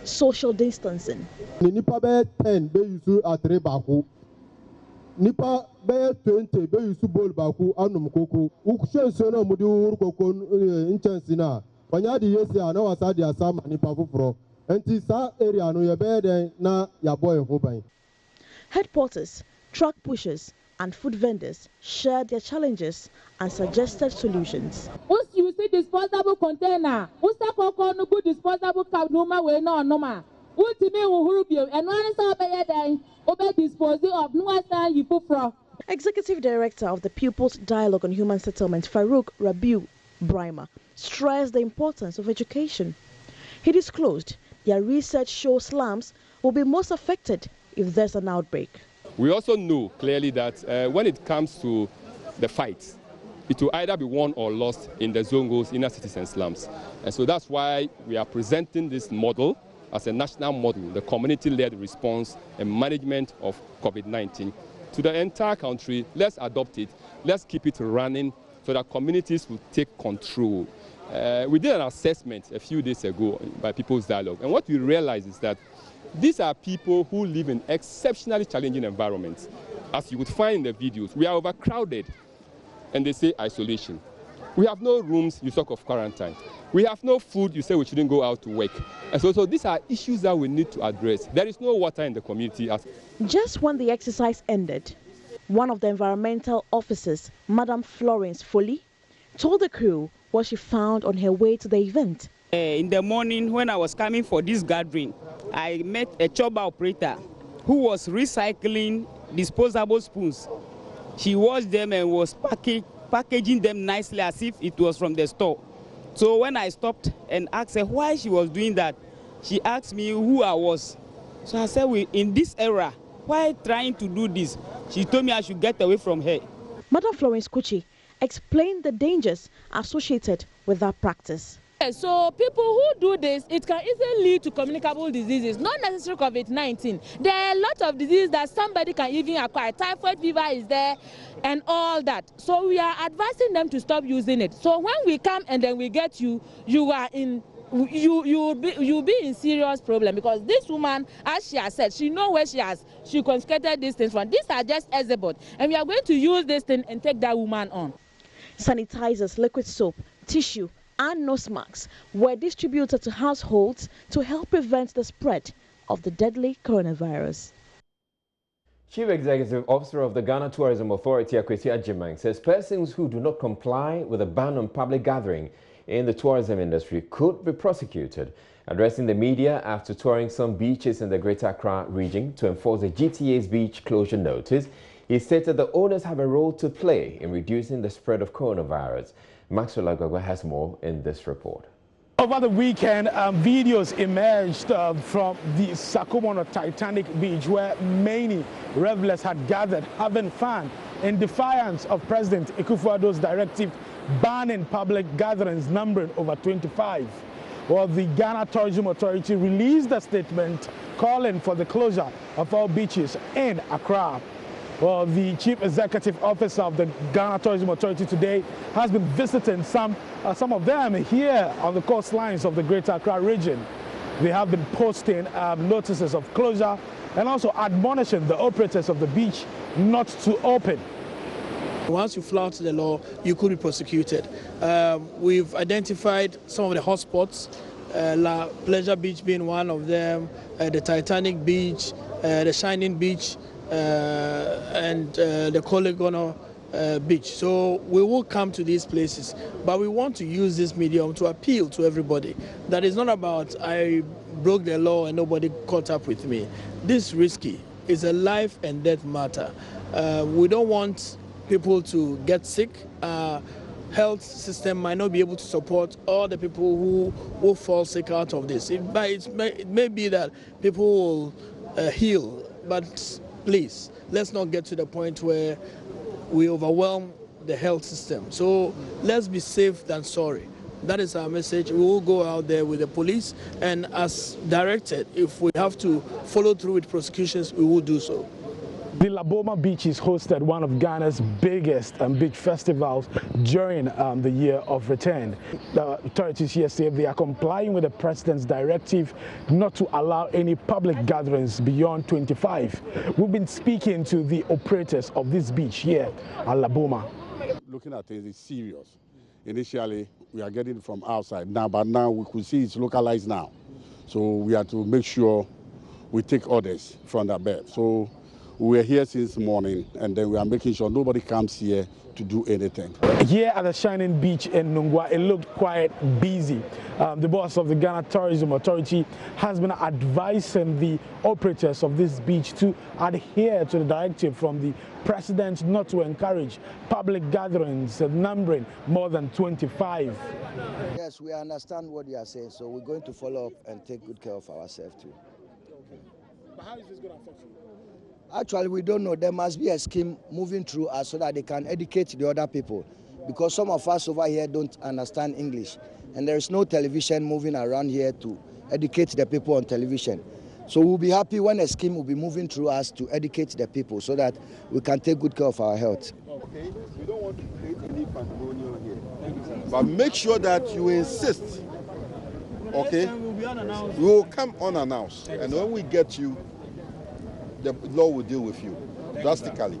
social distancing. Nipa be 20 be use bowl baku anum koko ukushenso na mudi uru koko inchansi na wanya di yesi ana wasa di asama nipa fufuro enti sa area no ye be den na ya boy ho ban. Head porters, truck pushers and food vendors shared their challenges and suggested solutions. Once you see disposable container, once the koko no good disposable cup no ma we no no ma. Executive Director of the Pupils Dialogue on Human Settlement, Farouk Rabiu Brima, stressed the importance of education. He disclosed their research shows slums will be most affected if there's an outbreak. We also know clearly that when it comes to the fight, it will either be won or lost in the Zongos, inner cities and slums. And so that's why we are presenting this model as a national model, the community-led response and management of COVID-19 to the entire country. Let's adopt it. Let's keep it running so that communities will take control. We did an assessment a few days ago by People's Dialogue, and what we realized is that these are people who live in exceptionally challenging environments. As you would find in the videos, we are overcrowded, and they say isolation. We have no rooms, you talk of quarantine. We have no food, you say we shouldn't go out to work. And so these are issues that we need to address. There is no water in the community. Just when the exercise ended, one of the environmental officers, Madam Florence Foley, told the crew what she found on her way to the event. In the morning when I was coming for this gathering, I met a choba operator who was recycling disposable spoons. She washed them and was packaging them nicely as if it was from the store. So when I stopped and asked her why she was doing that, she asked me who I was. So I said, in this era, why trying to do this? She told me I should get away from her. Madam Florence Kuchi explained the dangers associated with that practice. So people who do this, it can easily lead to communicable diseases, not necessarily COVID-19. There are a lot of diseases that somebody can even acquire. Typhoid fever is there and all that. So we are advising them to stop using it. So when we come and then we get you, you'll be in serious problem, because this woman, as she has said, she knows where she conscripted these things from. These are just Ezebot, and we are going to use this thing and take that woman on. Sanitizers, liquid soap, tissue and nose masks were distributed to households to help prevent the spread of the deadly coronavirus. Chief Executive Officer of the Ghana Tourism Authority, Akwesi Agyeman, says persons who do not comply with a ban on public gathering in the tourism industry could be prosecuted. Addressing the media after touring some beaches in the Greater Accra region to enforce the GTA's beach closure notice, he stated the owners have a role to play in reducing the spread of coronavirus. Maxwell Agwagwa has more in this report. Over the weekend, videos emerged from the Sakumono Titanic Beach, where many revelers had gathered having fun in defiance of President Akufo-Addo's directive banning public gatherings numbering over 25. Well, the Ghana Tourism Authority released a statement calling for the closure of all beaches in Accra. Well, the Chief Executive Officer of the Ghana Tourism Authority today has been visiting some of them here on the coastlines of the Greater Accra region. They have been posting notices of closure and also admonishing the operators of the beach not to open. Once you flout the law, you could be prosecuted. We've identified some of the hotspots, La Pleasure Beach being one of them, the Titanic Beach, the Shining Beach, and the Kolegono Beach. So we will come to these places, but we want to use this medium to appeal to everybody. That is not about I broke the law and nobody caught up with me. This is risky. It's a life and death matter. We don't want people to get sick. Health system might not be able to support all the people who will fall sick out of this. It may be that people will heal, but please, let's not get to the point where we overwhelm the health system. So let's be safe than sorry. That is our message. We will go out there with the police, and as directed, if we have to follow through with prosecutions, we will do so. The Laboma Beaches hosted one of Ghana's biggest beach festivals during the year of return. The authorities here say they are complying with the president's directive not to allow any public gatherings beyond 25. We've been speaking to the operators of this beach here at Laboma. Looking at things, it's serious. Initially, we are getting it from outside now, but now we could see it's localized now. So we have to make sure we take orders from the bed. So We are here since morning, and then we are making sure nobody comes here to do anything. Here at the Shining Beach in Nungua, it looked quite busy. The boss of the Ghana Tourism Authority has been advising the operators of this beach to adhere to the directive from the president not to encourage public gatherings numbering more than 25. Yes, we understand what you are saying, so we're going to follow up and take good care of ourselves too. Okay. But how is this going to affect you? Actually, we don't know. There must be a scheme moving through us so that they can educate the other people. Because some of us over here don't understand English. And there is no television moving around here to educate the people on television. So we'll be happy when a scheme will be moving through us to educate the people so that we can take good care of our health. Okay, we don't want to create any pandemonium here. But make sure that you insist. Okay? We will come unannounced. And when we get you, the law will deal with you drastically.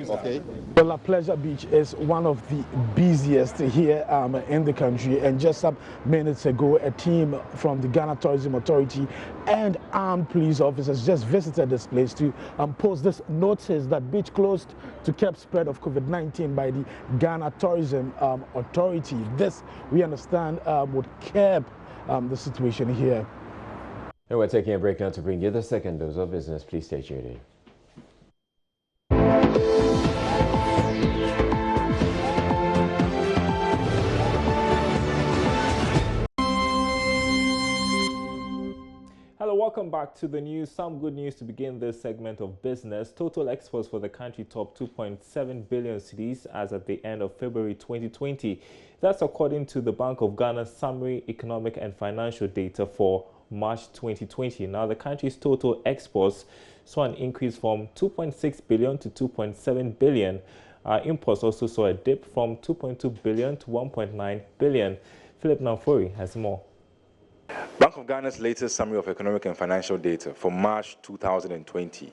Okay. Well, La Pleasure Beach is one of the busiest here in the country, and just some minutes ago a team from the Ghana Tourism Authority and armed police officers just visited this place to post this notice that beach closed to curb spread of COVID-19 by the Ghana Tourism Authority. This, we understand, would curb the situation here. And we're taking a break now to bring you the second dose of business. Please stay tuned. Hello, welcome back to the news. Some good news to begin this segment of business. Total exports for the country topped 2.7 billion cedis as at the end of February 2020. That's according to the Bank of Ghana's summary economic and financial data for March 2020. Now, the country's total exports saw an increase from 2.6 billion to 2.7 billion. Imports also saw a dip from 2.2 billion to 1.9 billion. Philip Namfori has more. Bank of Ghana's latest summary of economic and financial data for March 2020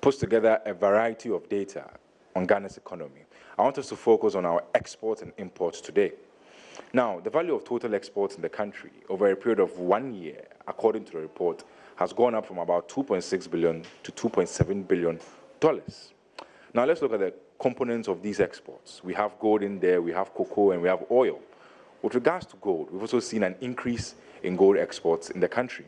puts together a variety of data on Ghana's economy. I want us to focus on our exports and imports today. Now, the value of total exports in the country over a period of 1 year, according to the report, has gone up from about 2.6 billion to 2.7 billion dollars. Now, let's look at the components of these exports. We have gold in there, we have cocoa, and we have oil. With regards to gold, we've also seen an increase in gold exports in the country.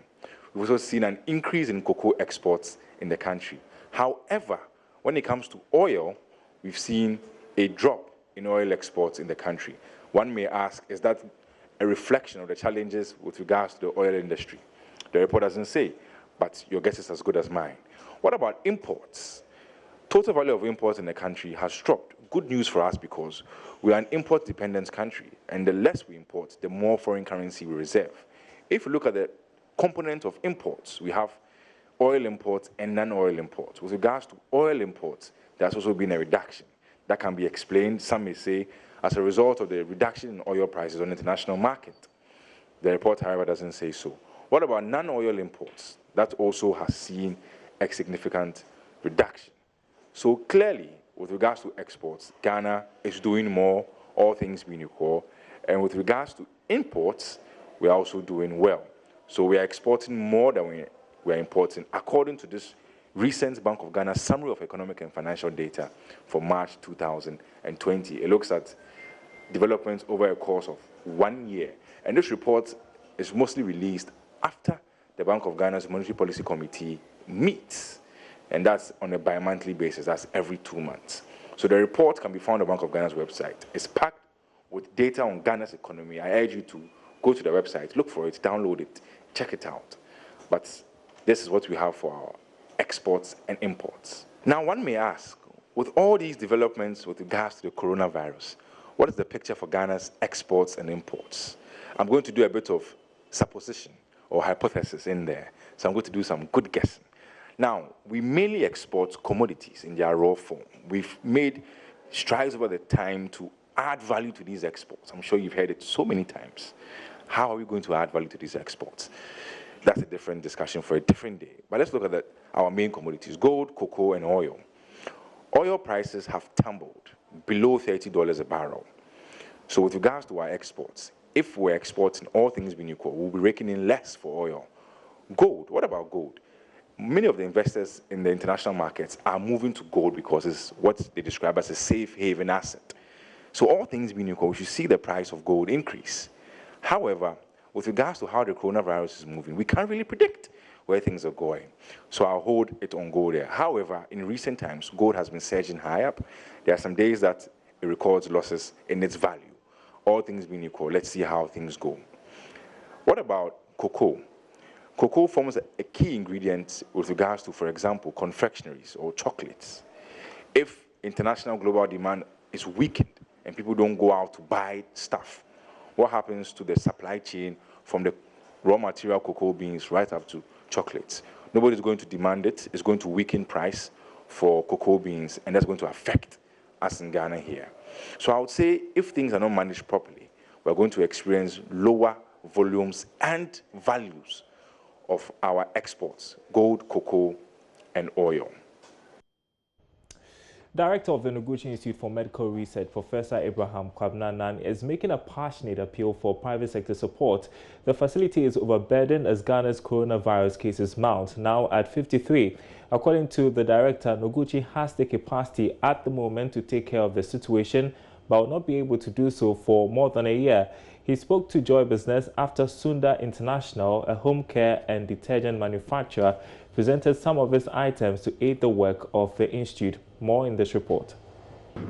We've also seen an increase in cocoa exports in the country. However, when it comes to oil, we've seen a drop in oil exports in the country. One may ask, is that a reflection of the challenges with regards to the oil industry? The report doesn't say, but your guess is as good as mine. What about imports? Total value of imports in the country has dropped. Good news for us because we are an import-dependent country, and the less we import, the more foreign currency we reserve. If you look at the component of imports, we have oil imports and non-oil imports. With regards to oil imports, there's also been a reduction. That can be explained, some may say, as a result of the reduction in oil prices on the international market. The report, however, doesn't say so. What about non-oil imports? That also has seen a significant reduction. So clearly, with regards to exports, Ghana is doing more, all things being equal. And with regards to imports, we are also doing well. So we are exporting more than we are importing, according to this recent Bank of Ghana summary of economic and financial data for March 2020. It looks at developments over a course of 1 year. And this report is mostly released after the Bank of Ghana's Monetary Policy Committee meets. And that's on a bi-monthly basis. That's every 2 months. So the report can be found on the Bank of Ghana's website. It's packed with data on Ghana's economy. I urge you to go to the website, look for it, download it, check it out. But this is what we have for our exports and imports. Now, one may ask, with all these developments with regards to the coronavirus, what is the picture for Ghana's exports and imports? I'm going to do a bit of supposition or hypothesis in there. So I'm going to do some good guessing. Now, we mainly export commodities in their raw form. We've made strides over the time to add value to these exports. I'm sure you've heard it so many times. How are we going to add value to these exports? That's a different discussion for a different day. But let's look at our main commodities, gold, cocoa, and oil. Oil prices have tumbled below $30 a barrel. So with regards to our exports, if we're exporting all things being equal, we'll be raking in less for oil. Gold, what about gold? many of the investors in the international markets are moving to gold because it's what they describe as a safe haven asset. So all things being equal, we should see the price of gold increase. However, with regards to how the coronavirus is moving, we can't really predict where things are going. So I'll hold it on gold there. However, in recent times, gold has been surging high up. There are some days that it records losses in its value. All things being equal, let's see how things go. What about cocoa? Cocoa forms a key ingredient with regards to, for example, confectionaries or chocolates. If international global demand is weakened and people don't go out to buy stuff, what happens to the supply chain from the raw material cocoa beans right up to chocolates? Nobody's going to demand it. It's going to weaken price for cocoa beans, and that's going to affect us in Ghana here. So I would say if things are not managed properly, we're going to experience lower volumes and values of our exports, gold, cocoa, and oil. Director of the Noguchi Institute for Medical Research, Professor Abraham Kwabena, is making a passionate appeal for private sector support. The facility is overburdened as Ghana's coronavirus cases mount, now at 53. According to the director, Noguchi has the capacity at the moment to take care of the situation, but will not be able to do so for more than a year. He spoke to Joy Business after Sunda International, a home care and detergent manufacturer, presented some of its items to aid the work of the institute. More in this report.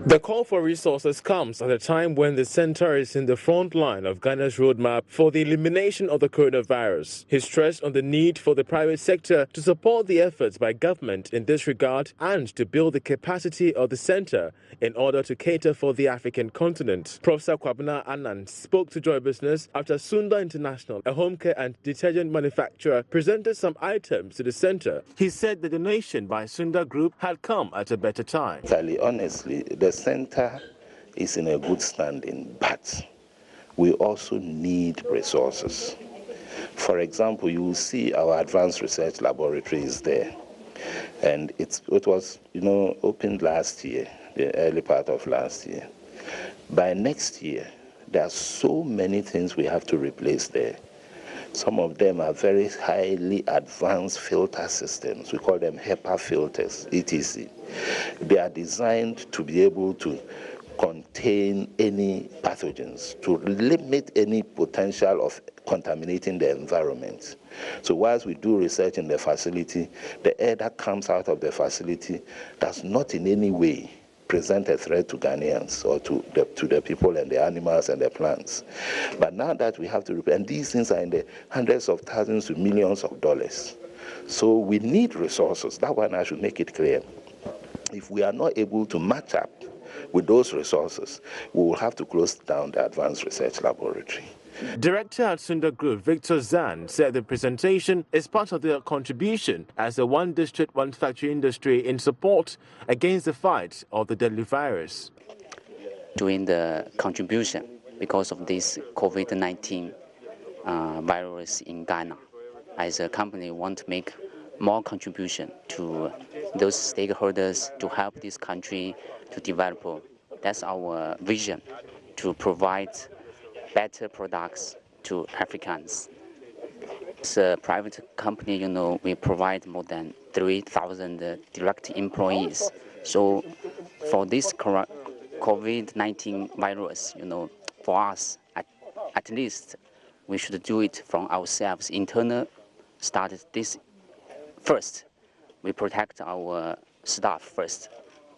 The call for resources comes at a time when the center is in the front line of Ghana's roadmap for the elimination of the coronavirus. He stressed on the need for the private sector to support the efforts by government in this regard and to build the capacity of the center in order to cater for the African continent. Professor Kwabena Anand spoke to Joy Business after Sunda International, a home care and detergent manufacturer, presented some items to the center. He said the donation by Sunda Group had come at a better time. Honestly, the center is in a good standing, but we also need resources. For example, you will see our advanced research laboratory is there, and it was opened last year, the early part of last year. By next year, there are so many things we have to replace there. Some of them are very highly advanced filter systems. We call them HEPA filters, ETC. They are designed to be able to contain any pathogens, to limit any potential of contaminating the environment. So whilst we do research in the facility, the air that comes out of the facility does not in any way present a threat to Ghanaians or to the people and the animals and the plants. But now that we have to, and these things are in the hundreds of thousands to millions of dollars. So we need resources. That one I should make it clear. If we are not able to match up with those resources, we will have to close down the advanced research laboratory. Director at Sunda Group, Victor Zan, said the presentation is part of their contribution as a one-district, one-factory industry in support against the fight of the deadly virus. Doing the contribution because of this COVID-19 virus in Ghana, as a company, we want to make more contribution to those stakeholders to help this country to develop. That's our vision, to provide better products to Africans. It's a private company, we provide more than 3,000 direct employees. So for this COVID-19 virus, for us, at least we should do it from ourselves. Internal started this first. We protect our staff first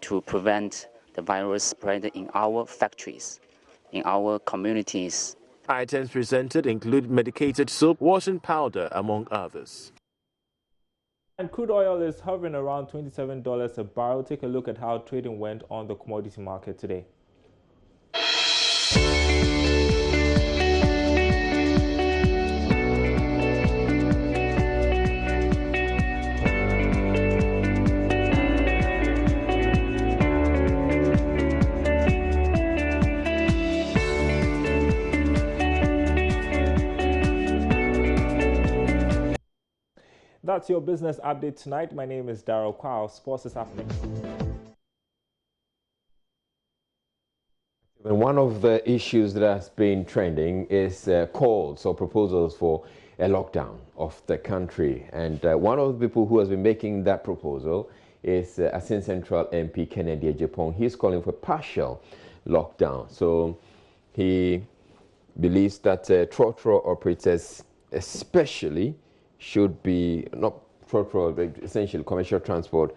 to prevent the virus spread in our factories, in our communities. Items presented include medicated soap, washing powder, among others. And crude oil is hovering around $27 a barrel. Take a look at how trading went on the commodity market today. That's your business update tonight. My name is Daryl Kwao. Sports is up next. And one of the issues that has been trending is calls or proposals for a lockdown of the country. And one of the people who has been making that proposal is Asin Central MP Kennedy Agyapong. He's calling for partial lockdown. So he believes that trotro operators especially should be, not trotro, but essentially commercial transport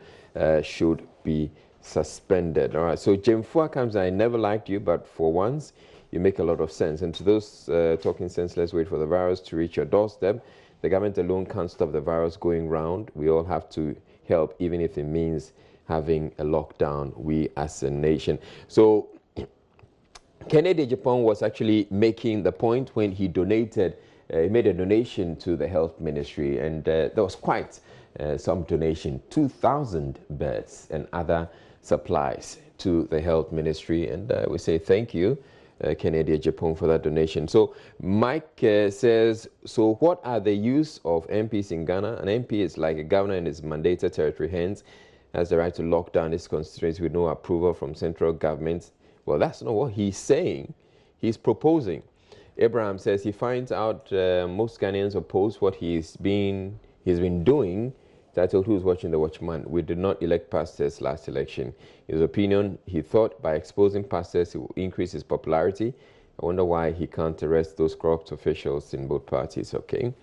should be suspended. All right, so Jemfua comes, I never liked you, but for once, you make a lot of sense. And to those talking sense, let's wait for the virus to reach your doorstep. The government alone can't stop the virus going round. We all have to help, even if it means having a lockdown, we as a nation. So Kennedy Agyapong was actually making the point when he donated, he made a donation to the health ministry, and there was quite some donation, 2,000 beds and other supplies to the health ministry, and we say thank you, Kennedy Agyapong, for that donation. So Mike says, so what are the use of MPs in Ghana? An MP is like a governor in his mandated territory, hence has the right to lock down his constituency with no approval from central government. Well, that's not what he's saying. He's proposing. Abraham says he finds out most Ghanaians oppose what he's been doing. Titled, Who's Watching the Watchman? We did not elect pastors last election. His opinion, he thought by exposing pastors it will increase his popularity. I wonder why he can't arrest those corrupt officials in both parties. Okay,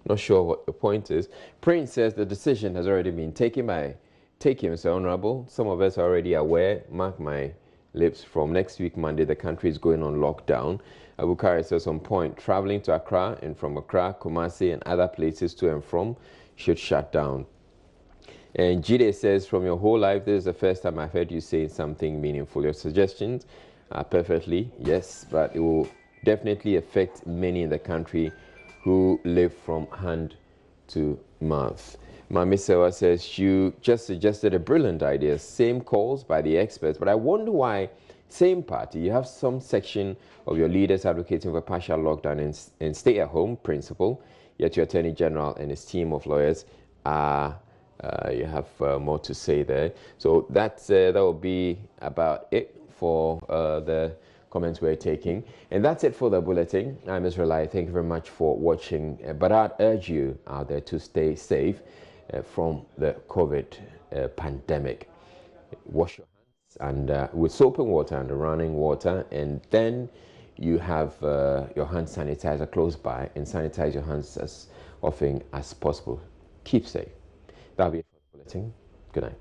not sure what the point is. Prince says the decision has already been taken by Mr. Honorable. Some of us are already aware. Mark my lips, from next week Monday the country is going on lockdown. Abukari says on point, traveling to Accra and from Accra, Kumasi and other places to and from should shut down. And Jide says, from your whole life, this is the first time I've heard you say something meaningful. Your suggestions are perfectly, yes, but it will definitely affect many in the country who live from hand to mouth. Mami Sewa says, you just suggested a brilliant idea, same calls by the experts, but I wonder why, same party, you have some section of your leaders advocating for partial lockdown and stay-at-home principle, yet your Attorney General and his team of lawyers are you have more to say there. So that will be about it for the comments we're taking. And that's it for the bulletin. I'm Israelite. Thank you very much for watching. But I'd urge you out there to stay safe from the COVID pandemic. Wash your hands and with soap and water and running water, and then you have your hand sanitizer close by, and sanitize your hands as often as possible. Keep safe. That'll be it for the bulletin. Good night.